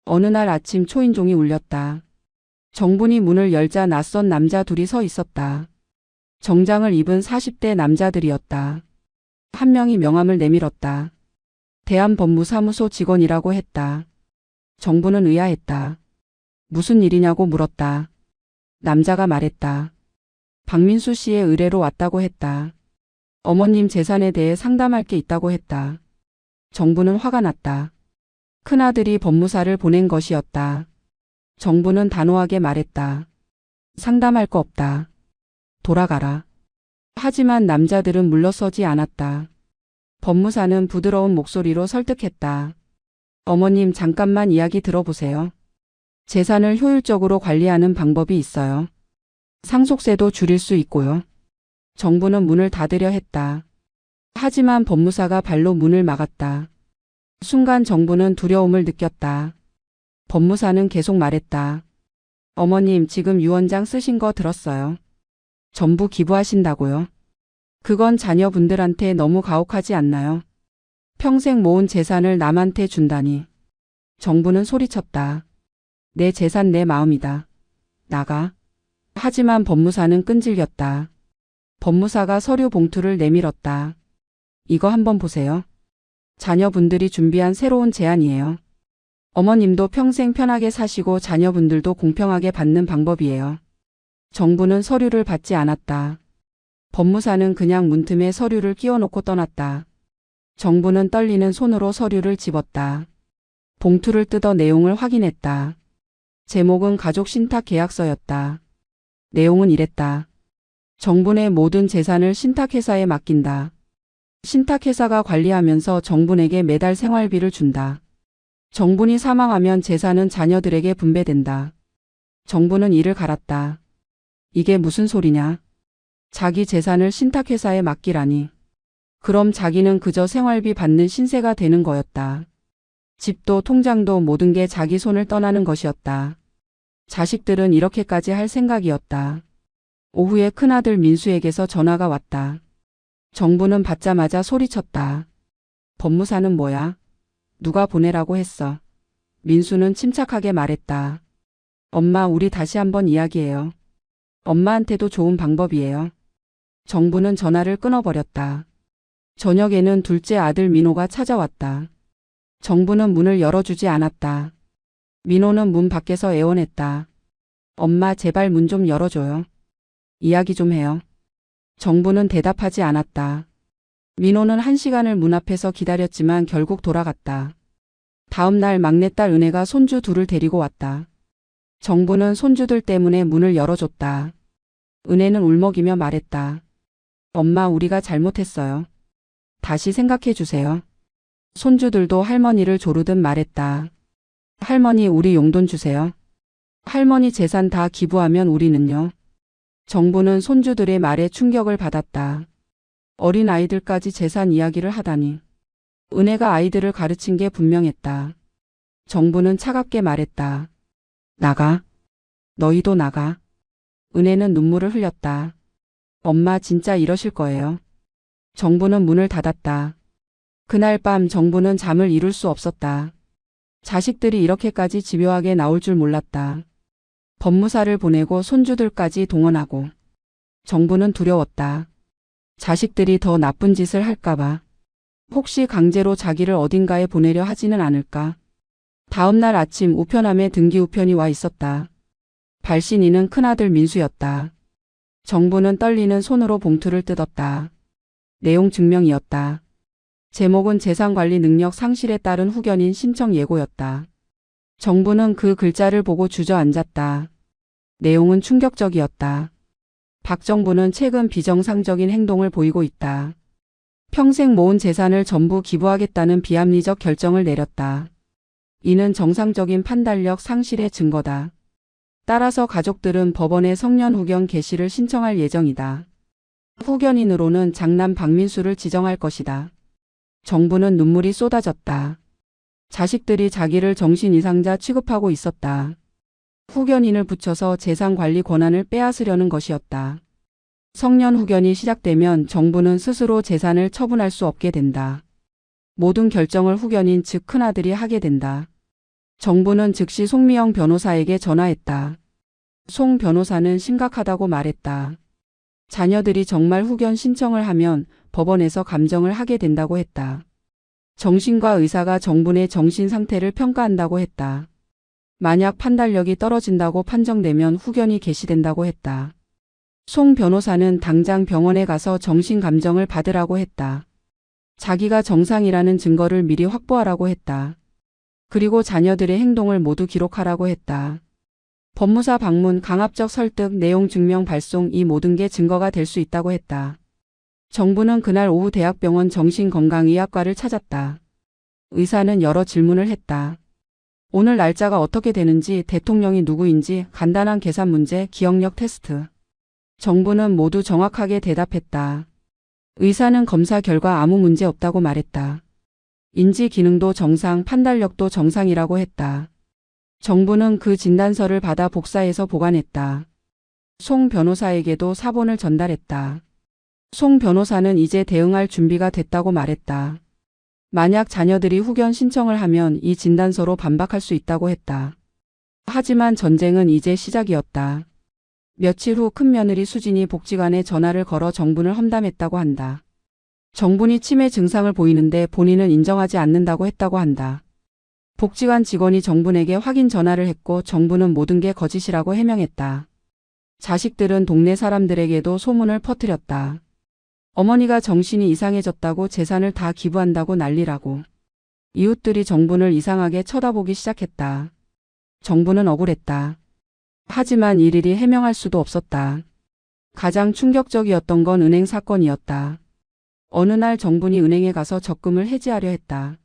어느 날 아침 초인종이 울렸다. 정분이 문을 열자 낯선 남자 둘이 서 있었다. 정장을 입은 40대 남자들이었다. 한 명이 명함을 내밀었다. 대한법무사무소 직원이라고 했다. 정부는 의아했다. 무슨 일이냐고 물었다. 남자가 말했다. 박민수 씨의 의뢰로 왔다고 했다. 어머님 재산에 대해 상담할 게 있다고 했다. 정부는 화가 났다. 큰아들이 법무사를 보낸 것이었다. 정부는 단호하게 말했다. 상담할 거 없다. 돌아가라. 하지만 남자들은 물러서지 않았다. 법무사는 부드러운 목소리로 설득했다. 어머님 잠깐만 이야기 들어보세요. 재산을 효율적으로 관리하는 방법이 있어요. 상속세도 줄일 수 있고요. 정부는 문을 닫으려 했다. 하지만 법무사가 발로 문을 막았다. 순간 정부는 두려움을 느꼈다. 법무사는 계속 말했다. 어머님 지금 유언장 쓰신 거 들었어요. 전부 기부하신다고요. 그건 자녀분들한테 너무 가혹하지 않나요? 평생 모은 재산을 남한테 준다니. 정부는 소리쳤다. 내 재산 내 마음이다. 나가. 하지만 법무사는 끈질겼다. 법무사가 서류 봉투를 내밀었다. 이거 한번 보세요. 자녀분들이 준비한 새로운 제안이에요. 어머님도 평생 편하게 사시고 자녀분들도 공평하게 받는 방법이에요. 정부는 서류를 받지 않았다. 법무사는 그냥 문틈에 서류를 끼워놓고 떠났다. 정부는 떨리는 손으로 서류를 집었다. 봉투를 뜯어 내용을 확인했다. 제목은 가족 신탁 계약서였다. 내용은 이랬다. 정분의 모든 재산을 신탁회사에 맡긴다. 신탁회사가 관리하면서 정분에게 매달 생활비를 준다. 정분이 사망하면 재산은 자녀들에게 분배된다. 정부는 이를 갈았다. 이게 무슨 소리냐? 자기 재산을 신탁회사에 맡기라니. 그럼 자기는 그저 생활비 받는 신세가 되는 거였다. 집도 통장도 모든 게 자기 손을 떠나는 것이었다. 자식들은 이렇게까지 할 생각이었다. 오후에 큰아들 민수에게서 전화가 왔다. 정부는 받자마자 소리쳤다. 법무사는 뭐야? 누가 보내라고 했어? 민수는 침착하게 말했다. 엄마 우리 다시 한번 이야기해요. 엄마한테도 좋은 방법이에요. 정부는 전화를 끊어버렸다. 저녁에는 둘째 아들 민호가 찾아왔다. 정부는 문을 열어주지 않았다. 민호는 문 밖에서 애원했다. 엄마 제발 문 좀 열어줘요. 이야기 좀 해요. 정부는 대답하지 않았다. 민호는 1시간을 문 앞에서 기다렸지만 결국 돌아갔다. 다음 날 막내딸 은혜가 손주 둘을 데리고 왔다. 정부는 손주들 때문에 문을 열어줬다. 은혜는 울먹이며 말했다. 엄마 우리가 잘못했어요. 다시 생각해 주세요. 손주들도 할머니를 조르듯 말했다. 할머니 우리 용돈 주세요. 할머니 재산 다 기부하면 우리는요. 정부는 손주들의 말에 충격을 받았다. 어린 아이들까지 재산 이야기를 하다니. 은혜가 아이들을 가르친 게 분명했다. 정부는 차갑게 말했다. 나가. 너희도 나가. 은혜는 눈물을 흘렸다. 엄마 진짜 이러실 거예요. 정부는 문을 닫았다. 그날 밤 정부는 잠을 이룰 수 없었다. 자식들이 이렇게까지 집요하게 나올 줄 몰랐다. 법무사를 보내고 손주들까지 동원하고. 정부는 두려웠다. 자식들이 더 나쁜 짓을 할까봐. 혹시 강제로 자기를 어딘가에 보내려 하지는 않을까. 다음 날 아침 우편함에 등기우편이 와 있었다. 발신인은 큰아들 민수였다. 정부는 떨리는 손으로 봉투를 뜯었다. 내용 증명이었다. 제목은 재산관리 능력 상실에 따른 후견인 신청 예고였다. 정부는 그 글자를 보고 주저앉았다. 내용은 충격적이었다. 박 정부는 최근 비정상적인 행동을 보이고 있다. 평생 모은 재산을 전부 기부하겠다는 비합리적 결정을 내렸다. 이는 정상적인 판단력 상실의 증거다. 따라서 가족들은 법원에 성년 후견 개시를 신청할 예정이다. 후견인으로는 장남 박민수를 지정할 것이다. 정부는 눈물이 쏟아졌다. 자식들이 자기를 정신 이상자 취급하고 있었다. 후견인을 붙여서 재산 관리 권한을 빼앗으려는 것이었다. 성년 후견이 시작되면 정부는 스스로 재산을 처분할 수 없게 된다. 모든 결정을 후견인 즉 큰아들이 하게 된다. 정부는 즉시 송미영 변호사에게 전화했다. 송 변호사는 심각하다고 말했다. 자녀들이 정말 후견 신청을 하면 법원에서 감정을 하게 된다고 했다. 정신과 의사가 정부의 정신 상태를 평가한다고 했다. 만약 판단력이 떨어진다고 판정되면 후견이 개시된다고 했다. 송 변호사는 당장 병원에 가서 정신 감정을 받으라고 했다. 자기가 정상이라는 증거를 미리 확보하라고 했다. 그리고 자녀들의 행동을 모두 기록하라고 했다. 법무사 방문, 강압적 설득, 내용 증명 발송 이 모든 게 증거가 될 수 있다고 했다. 정부는 그날 오후 대학병원 정신건강의학과를 찾았다. 의사는 여러 질문을 했다. 오늘 날짜가 어떻게 되는지, 대통령이 누구인지, 간단한 계산 문제, 기억력 테스트. 정부는 모두 정확하게 대답했다. 의사는 검사 결과 아무 문제 없다고 말했다. 인지 기능도 정상, 판단력도 정상이라고 했다. 정부는 그 진단서를 받아 복사해서 보관했다. 송 변호사에게도 사본을 전달했다. 송 변호사는 이제 대응할 준비가 됐다고 말했다. 만약 자녀들이 후견 신청을 하면 이 진단서로 반박할 수 있다고 했다. 하지만 전쟁은 이제 시작이었다. 며칠 후 큰며느리 수진이 복지관에 전화를 걸어 정분을 험담했다고 한다. 정분이 치매 증상을 보이는데 본인은 인정하지 않는다고 했다고 한다. 복지관 직원이 정분에게 확인 전화를 했고 정분은 모든 게 거짓이라고 해명했다. 자식들은 동네 사람들에게도 소문을 퍼뜨렸다. 어머니가 정신이 이상해졌다고 재산을 다 기부한다고 난리라고. 이웃들이 정분을 이상하게 쳐다보기 시작했다. 정분은 억울했다. 하지만 일일이 해명할 수도 없었다. 가장 충격적이었던 건 은행 사건이었다. 어느 날 정분이 은행에 가서 적금을 해지하려 했다.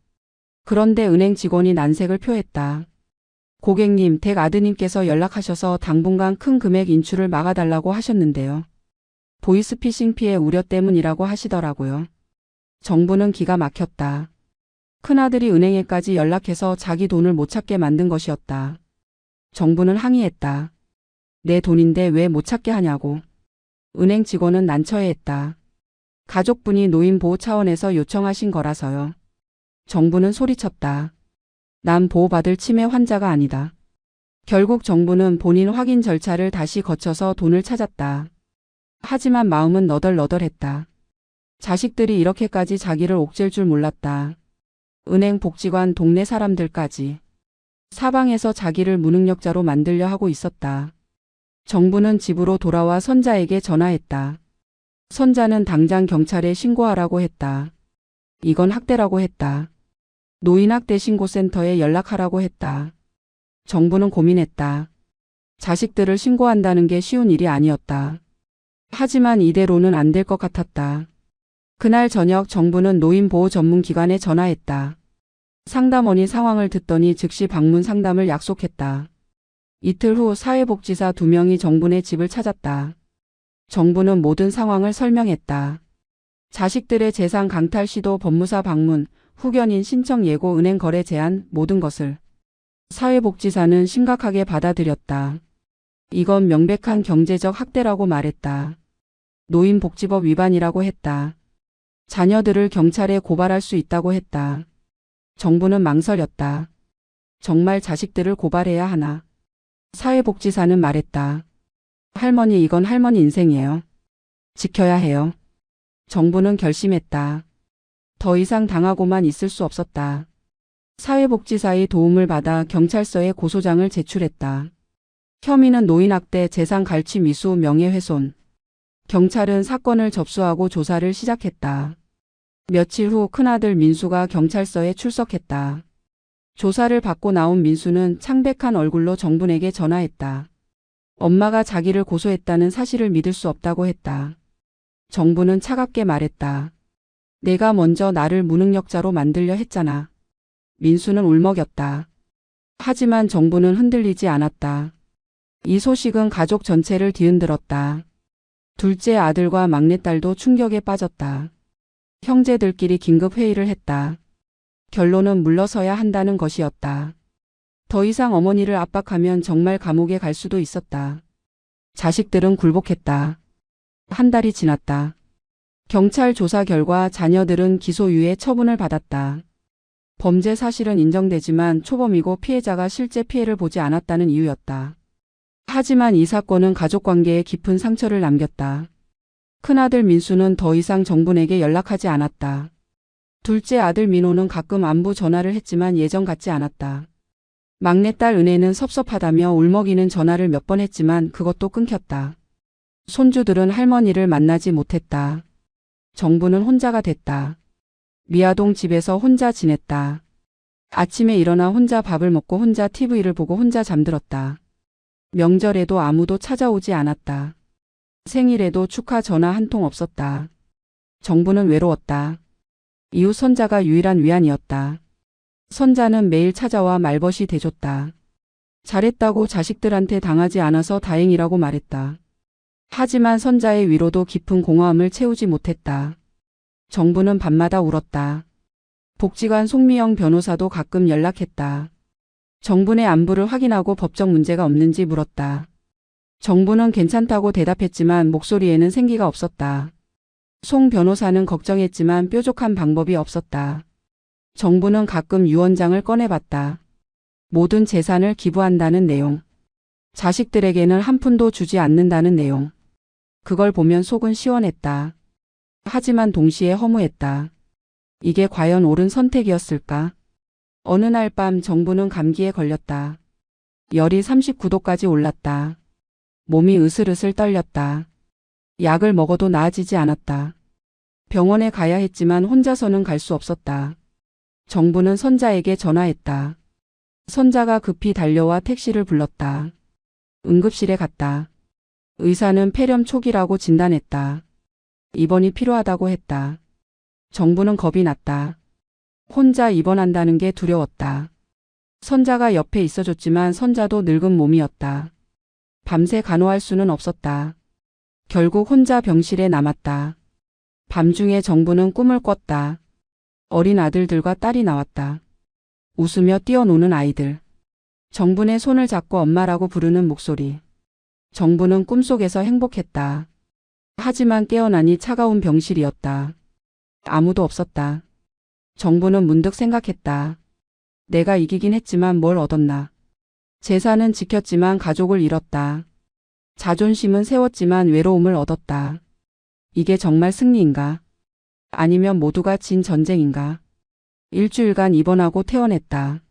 그런데 은행 직원이 난색을 표했다. 고객님, 댁 아드님께서 연락하셔서 당분간 큰 금액 인출을 막아달라고 하셨는데요. 보이스피싱 피해 우려 때문이라고 하시더라고요. 정부는 기가 막혔다. 큰아들이 은행에까지 연락해서 자기 돈을 못 찾게 만든 것이었다. 정부는 항의했다. 내 돈인데 왜 못 찾게 하냐고. 은행 직원은 난처해했다. 가족분이 노인보호 차원에서 요청하신 거라서요. 정부는 소리쳤다. 난 보호받을 치매 환자가 아니다. 결국 정부는 본인 확인 절차를 다시 거쳐서 돈을 찾았다. 하지만 마음은 너덜너덜했다. 자식들이 이렇게까지 자기를 옥죄일 줄 몰랐다. 은행, 복지관, 동네 사람들까지. 사방에서 자기를 무능력자로 만들려 하고 있었다. 정부는 집으로 돌아와 선자에게 전화했다. 선자는 당장 경찰에 신고하라고 했다. 이건 학대라고 했다. 노인학대신고센터에 연락하라고 했다. 정부는 고민했다. 자식들을 신고한다는 게 쉬운 일이 아니었다. 하지만 이대로는 안 될 것 같았다. 그날 저녁 정부는 노인보호 전문기관에 전화했다. 상담원이 상황을 듣더니 즉시 방문 상담을 약속했다. 이틀 후 사회복지사 2명이 정부의 집을 찾았다. 정부는 모든 상황을 설명했다. 자식들의 재산 강탈 시도, 법무사 방문, 후견인 신청 예고, 은행 거래 제한, 모든 것을. 사회복지사는 심각하게 받아들였다. 이건 명백한 경제적 학대라고 말했다. 노인복지법 위반이라고 했다. 자녀들을 경찰에 고발할 수 있다고 했다. 정부는 망설였다. 정말 자식들을 고발해야 하나. 사회복지사는 말했다. 할머니, 이건 할머니 인생이에요. 지켜야 해요. 정부는 결심했다. 더 이상 당하고만 있을 수 없었다. 사회복지사의 도움을 받아 경찰서에 고소장을 제출했다. 혐의는 노인학대, 재산 갈취 미수, 명예훼손. 경찰은 사건을 접수하고 조사를 시작했다. 며칠 후 큰아들 민수가 경찰서에 출석했다. 조사를 받고 나온 민수는 창백한 얼굴로 정분에게 전화했다. 엄마가 자기를 고소했다는 사실을 믿을 수 없다고 했다. 정분은 차갑게 말했다. 내가 먼저 나를 무능력자로 만들려 했잖아. 민수는 울먹였다. 하지만 정분은 흔들리지 않았다. 이 소식은 가족 전체를 뒤흔들었다. 둘째 아들과 막내딸도 충격에 빠졌다. 형제들끼리 긴급 회의를 했다. 결론은 물러서야 한다는 것이었다. 더 이상 어머니를 압박하면 정말 감옥에 갈 수도 있었다. 자식들은 굴복했다. 한 달이 지났다. 경찰 조사 결과 자녀들은 기소유예 처분을 받았다. 범죄 사실은 인정되지만 초범이고 피해자가 실제 피해를 보지 않았다는 이유였다. 하지만 이 사건은 가족관계에 깊은 상처를 남겼다. 큰아들 민수는 더 이상 정분에게 연락하지 않았다. 둘째 아들 민호는 가끔 안부 전화를 했지만 예전 같지 않았다. 막내딸 은혜는 섭섭하다며 울먹이는 전화를 몇 번 했지만 그것도 끊겼다. 손주들은 할머니를 만나지 못했다. 정분은 혼자가 됐다. 미아동 집에서 혼자 지냈다. 아침에 일어나 혼자 밥을 먹고 혼자 TV를 보고 혼자 잠들었다. 명절에도 아무도 찾아오지 않았다. 생일에도 축하 전화 한 통 없었다. 정분은 외로웠다. 이웃 선자가 유일한 위안이었다. 선자는 매일 찾아와 말벗이 대줬다. 잘했다고 자식들한테 당하지 않아서 다행이라고 말했다. 하지만 선자의 위로도 깊은 공허함을 채우지 못했다. 정분은 밤마다 울었다. 복지관 송미영 변호사도 가끔 연락했다. 정분의 안부를 확인하고 법적 문제가 없는지 물었다. 정분은 괜찮다고 대답했지만 목소리에는 생기가 없었다. 송 변호사는 걱정했지만 뾰족한 방법이 없었다. 정분은 가끔 유언장을 꺼내봤다. 모든 재산을 기부한다는 내용. 자식들에게는 한 푼도 주지 않는다는 내용. 그걸 보면 속은 시원했다. 하지만 동시에 허무했다. 이게 과연 옳은 선택이었을까? 어느 날 밤 정분은 감기에 걸렸다. 열이 39도까지 올랐다. 몸이 으슬으슬 떨렸다. 약을 먹어도 나아지지 않았다. 병원에 가야 했지만 혼자서는 갈 수 없었다. 정분은 선자에게 전화했다. 선자가 급히 달려와 택시를 불렀다. 응급실에 갔다. 의사는 폐렴 초기라고 진단했다. 입원이 필요하다고 했다. 정분은 겁이 났다. 혼자 입원한다는 게 두려웠다. 선자가 옆에 있어줬지만 선자도 늙은 몸이었다. 밤새 간호할 수는 없었다. 결국 혼자 병실에 남았다. 밤중에 정분은 꿈을 꿨다. 어린 아들들과 딸이 나왔다. 웃으며 뛰어노는 아이들. 정분의 손을 잡고 엄마라고 부르는 목소리. 정분은 꿈속에서 행복했다. 하지만 깨어나니 차가운 병실이었다. 아무도 없었다. 정분은 문득 생각했다. 내가 이기긴 했지만 뭘 얻었나. 재산은 지켰지만 가족을 잃었다. 자존심은 세웠지만 외로움을 얻었다. 이게 정말 승리인가? 아니면 모두가 진 전쟁인가? 일주일간 입원하고 퇴원했다.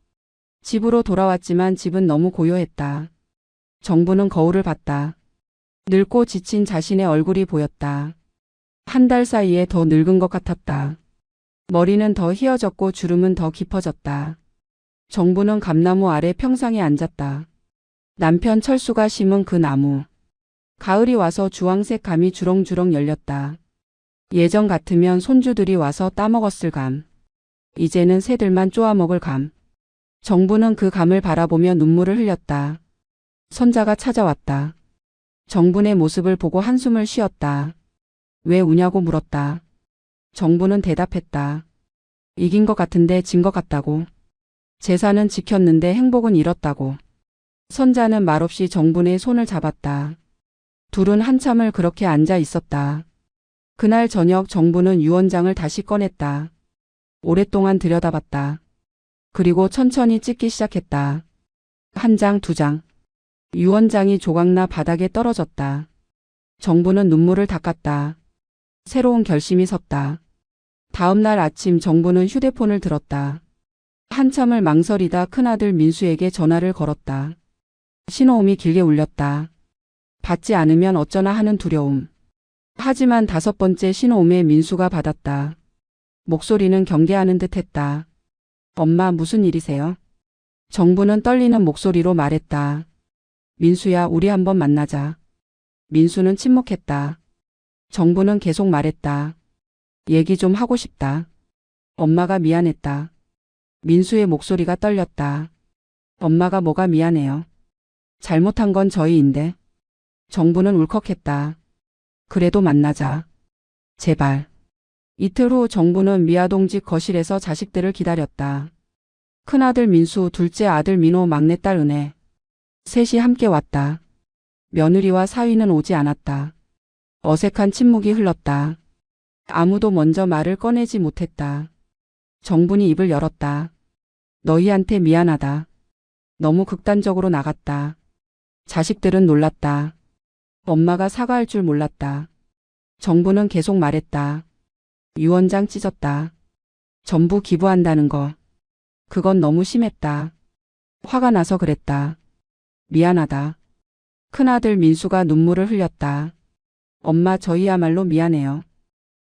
집으로 돌아왔지만 집은 너무 고요했다. 정분은 거울을 봤다. 늙고 지친 자신의 얼굴이 보였다. 한 달 사이에 더 늙은 것 같았다. 머리는 더 휘어졌고 주름은 더 깊어졌다. 정분은 감나무 아래 평상에 앉았다. 남편 철수가 심은 그 나무. 가을이 와서 주황색 감이 주렁주렁 열렸다. 예전 같으면 손주들이 와서 따먹었을 감. 이제는 새들만 쪼아먹을 감. 정분은 그 감을 바라보며 눈물을 흘렸다. 선자가 찾아왔다. 정분의 모습을 보고 한숨을 쉬었다. 왜 우냐고 물었다. 정분은 대답했다. 이긴 것 같은데 진 것 같다고. 재산은 지켰는데 행복은 잃었다고. 선자는 말없이 정분의 손을 잡았다. 둘은 한참을 그렇게 앉아 있었다. 그날 저녁 정분은 유언장을 다시 꺼냈다. 오랫동안 들여다봤다. 그리고 천천히 찍기 시작했다. 한 장, 두 장. 유언장이 조각나 바닥에 떨어졌다. 정분은 눈물을 닦았다. 새로운 결심이 섰다. 다음 날 아침 정분은 휴대폰을 들었다. 한참을 망설이다 큰아들 민수에게 전화를 걸었다. 신호음이 길게 울렸다. 받지 않으면 어쩌나 하는 두려움. 하지만 5번째 신호음에 민수가 받았다. 목소리는 경계하는 듯 했다. 엄마 무슨 일이세요? 정부는 떨리는 목소리로 말했다. 민수야, 우리 한번 만나자. 민수는 침묵했다. 정부는 계속 말했다. 얘기 좀 하고 싶다. 엄마가 미안했다. 민수의 목소리가 떨렸다. 엄마가 뭐가 미안해요. 잘못한 건 저희인데. 정부는 울컥했다. 그래도 만나자. 제발. 이틀 후 정부는 미아동 집 거실에서 자식들을 기다렸다. 큰아들 민수, 둘째 아들 민호, 막내딸 은혜. 셋이 함께 왔다. 며느리와 사위는 오지 않았다. 어색한 침묵이 흘렀다. 아무도 먼저 말을 꺼내지 못했다. 정분이 입을 열었다. 너희한테 미안하다. 너무 극단적으로 나갔다. 자식들은 놀랐다. 엄마가 사과할 줄 몰랐다. 정부는 계속 말했다. 유언장 찢었다. 전부 기부한다는 거. 그건 너무 심했다. 화가 나서 그랬다. 미안하다. 큰아들 민수가 눈물을 흘렸다. 엄마, 저희야말로 미안해요.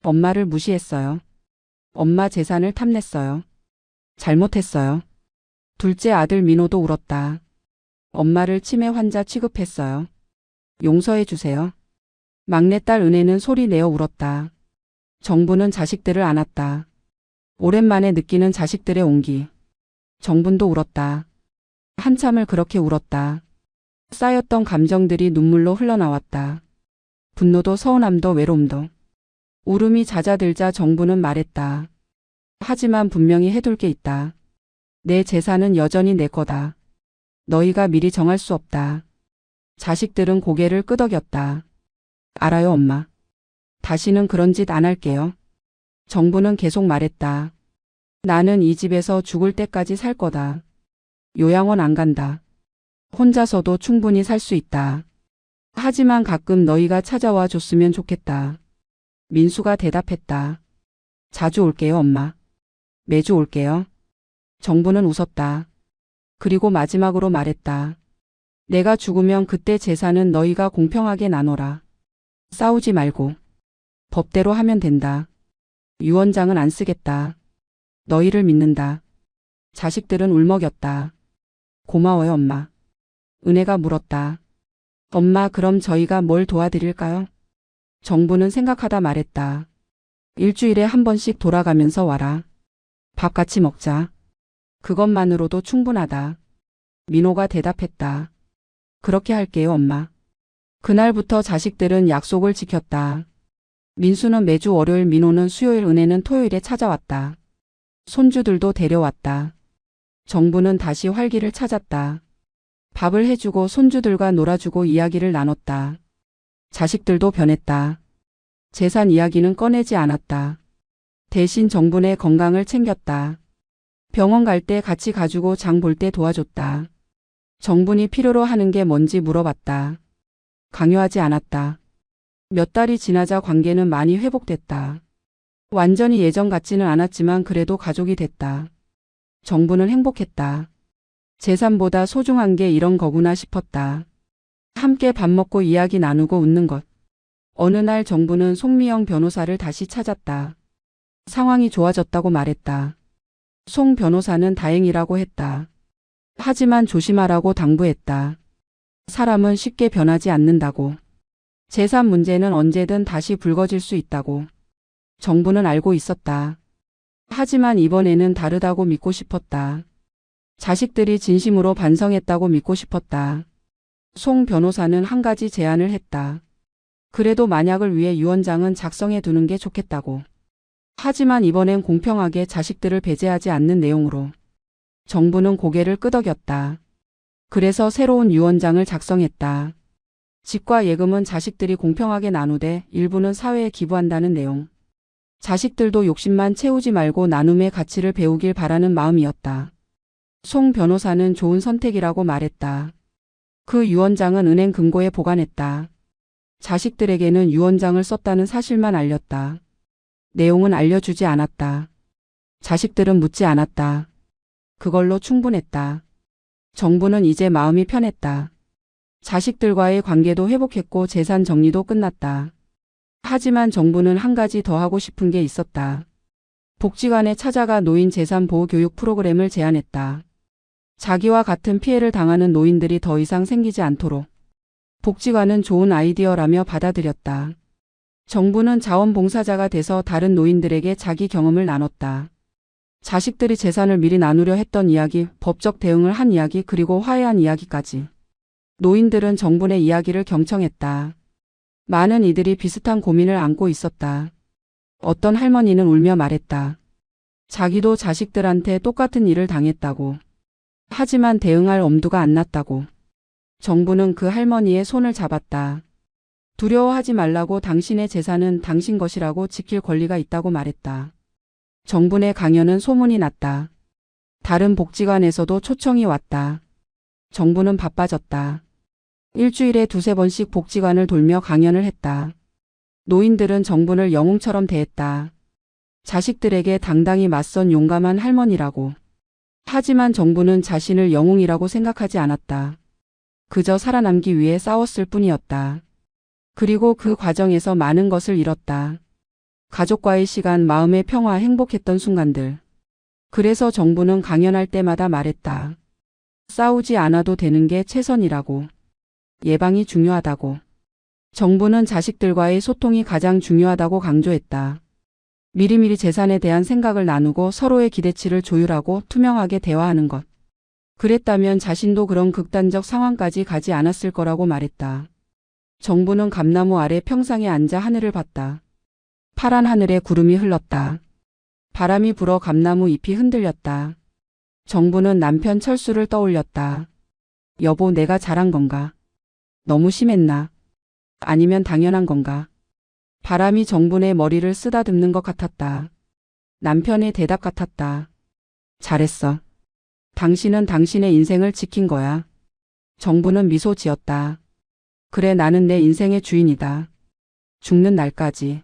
엄마를 무시했어요. 엄마 재산을 탐냈어요. 잘못했어요. 둘째 아들 민호도 울었다. 엄마를 치매 환자 취급했어요. 용서해 주세요. 막내딸 은혜는 소리 내어 울었다. 정부는 자식들을 안았다. 오랜만에 느끼는 자식들의 온기. 정분도 울었다. 한참을 그렇게 울었다. 쌓였던 감정들이 눈물로 흘러나왔다. 분노도 서운함도 외로움도. 울음이 잦아들자 정부는 말했다. 하지만 분명히 해둘 게 있다. 내 재산은 여전히 내 거다. 너희가 미리 정할 수 없다. 자식들은 고개를 끄덕였다. 알아요, 엄마. 다시는 그런 짓 안 할게요. 정부는 계속 말했다. 나는 이 집에서 죽을 때까지 살 거다. 요양원 안 간다. 혼자서도 충분히 살 수 있다. 하지만 가끔 너희가 찾아와 줬으면 좋겠다. 민수가 대답했다. 자주 올게요, 엄마. 매주 올게요. 정부는 웃었다. 그리고 마지막으로 말했다. 내가 죽으면 그때 재산은 너희가 공평하게 나눠라. 싸우지 말고. 법대로 하면 된다. 유언장은 안 쓰겠다. 너희를 믿는다. 자식들은 울먹였다. 고마워요, 엄마. 은혜가 물었다. 엄마, 그럼 저희가 뭘 도와드릴까요? 정부는 생각하다 말했다. 일주일에 한 번씩 돌아가면서 와라. 밥 같이 먹자. 그것만으로도 충분하다. 민호가 대답했다. 그렇게 할게요, 엄마. 그날부터 자식들은 약속을 지켰다. 민수는 매주 월요일, 민호는 수요일, 은혜는 토요일에 찾아왔다. 손주들도 데려왔다. 정부는 다시 활기를 찾았다. 밥을 해주고 손주들과 놀아주고 이야기를 나눴다. 자식들도 변했다. 재산 이야기는 꺼내지 않았다. 대신 정분의 건강을 챙겼다. 병원 갈 때 같이 가주고 장 볼 때 도와줬다. 정분이 필요로 하는 게 뭔지 물어봤다. 강요하지 않았다. 몇 달이 지나자 관계는 많이 회복됐다. 완전히 예전 같지는 않았지만 그래도 가족이 됐다. 정부는 행복했다. 재산보다 소중한 게 이런 거구나 싶었다. 함께 밥 먹고 이야기 나누고 웃는 것. 어느 날 정부는 송미영 변호사를 다시 찾았다. 상황이 좋아졌다고 말했다. 송 변호사는 다행이라고 했다. 하지만 조심하라고 당부했다. 사람은 쉽게 변하지 않는다고. 재산 문제는 언제든 다시 불거질 수 있다고. 정부는 알고 있었다. 하지만 이번에는 다르다고 믿고 싶었다. 자식들이 진심으로 반성했다고 믿고 싶었다. 송 변호사는 한 가지 제안을 했다. 그래도 만약을 위해 유언장은 작성해 두는 게 좋겠다고. 하지만 이번엔 공평하게 자식들을 배제하지 않는 내용으로. 정부는 고개를 끄덕였다. 그래서 새로운 유언장을 작성했다. 집과 예금은 자식들이 공평하게 나누되 일부는 사회에 기부한다는 내용. 자식들도 욕심만 채우지 말고 나눔의 가치를 배우길 바라는 마음이었다. 송 변호사는 좋은 선택이라고 말했다. 그 유언장은 은행 금고에 보관했다. 자식들에게는 유언장을 썼다는 사실만 알렸다. 내용은 알려주지 않았다. 자식들은 묻지 않았다. 그걸로 충분했다. 정부는 이제 마음이 편했다. 자식들과의 관계도 회복했고 재산 정리도 끝났다. 하지만 정부는 한 가지 더 하고 싶은 게 있었다. 복지관에 찾아가 노인 재산 보호 교육 프로그램을 제안했다. 자기와 같은 피해를 당하는 노인들이 더 이상 생기지 않도록 복지관은 좋은 아이디어라며 받아들였다. 정부는 자원봉사자가 돼서 다른 노인들에게 자기 경험을 나눴다. 자식들이 재산을 미리 나누려 했던 이야기, 법적 대응을 한 이야기, 그리고 화해한 이야기까지. 노인들은 정부의 이야기를 경청했다. 많은 이들이 비슷한 고민을 안고 있었다. 어떤 할머니는 울며 말했다. 자기도 자식들한테 똑같은 일을 당했다고. 하지만 대응할 엄두가 안 났다고. 정부는 그 할머니의 손을 잡았다. 두려워하지 말라고, 당신의 재산은 당신 것이라고, 지킬 권리가 있다고 말했다. 정부 내 강연은 소문이 났다. 다른 복지관에서도 초청이 왔다. 정부는 바빠졌다. 일주일에 2~3번씩 복지관을 돌며 강연을 했다. 노인들은 정부를 영웅처럼 대했다. 자식들에게 당당히 맞선 용감한 할머니라고. 하지만 정부는 자신을 영웅이라고 생각하지 않았다. 그저 살아남기 위해 싸웠을 뿐이었다. 그리고 그 과정에서 많은 것을 잃었다. 가족과의 시간, 마음의 평화, 행복했던 순간들. 그래서 정부는 강연할 때마다 말했다. 싸우지 않아도 되는 게 최선이라고. 예방이 중요하다고. 정부는 자식들과의 소통이 가장 중요하다고 강조했다. 미리미리 재산에 대한 생각을 나누고 서로의 기대치를 조율하고 투명하게 대화하는 것. 그랬다면 자신도 그런 극단적 상황까지 가지 않았을 거라고 말했다. 정부는 감나무 아래 평상에 앉아 하늘을 봤다. 파란 하늘에 구름이 흘렀다. 바람이 불어 감나무 잎이 흔들렸다. 정부는 남편 철수를 떠올렸다. 여보, 내가 잘한 건가? 너무 심했나? 아니면 당연한 건가? 바람이 정부의 머리를 쓰다듬는 것 같았다. 남편의 대답 같았다. 잘했어. 당신은 당신의 인생을 지킨 거야. 정부는 미소 지었다. 그래, 나는 내 인생의 주인이다. 죽는 날까지.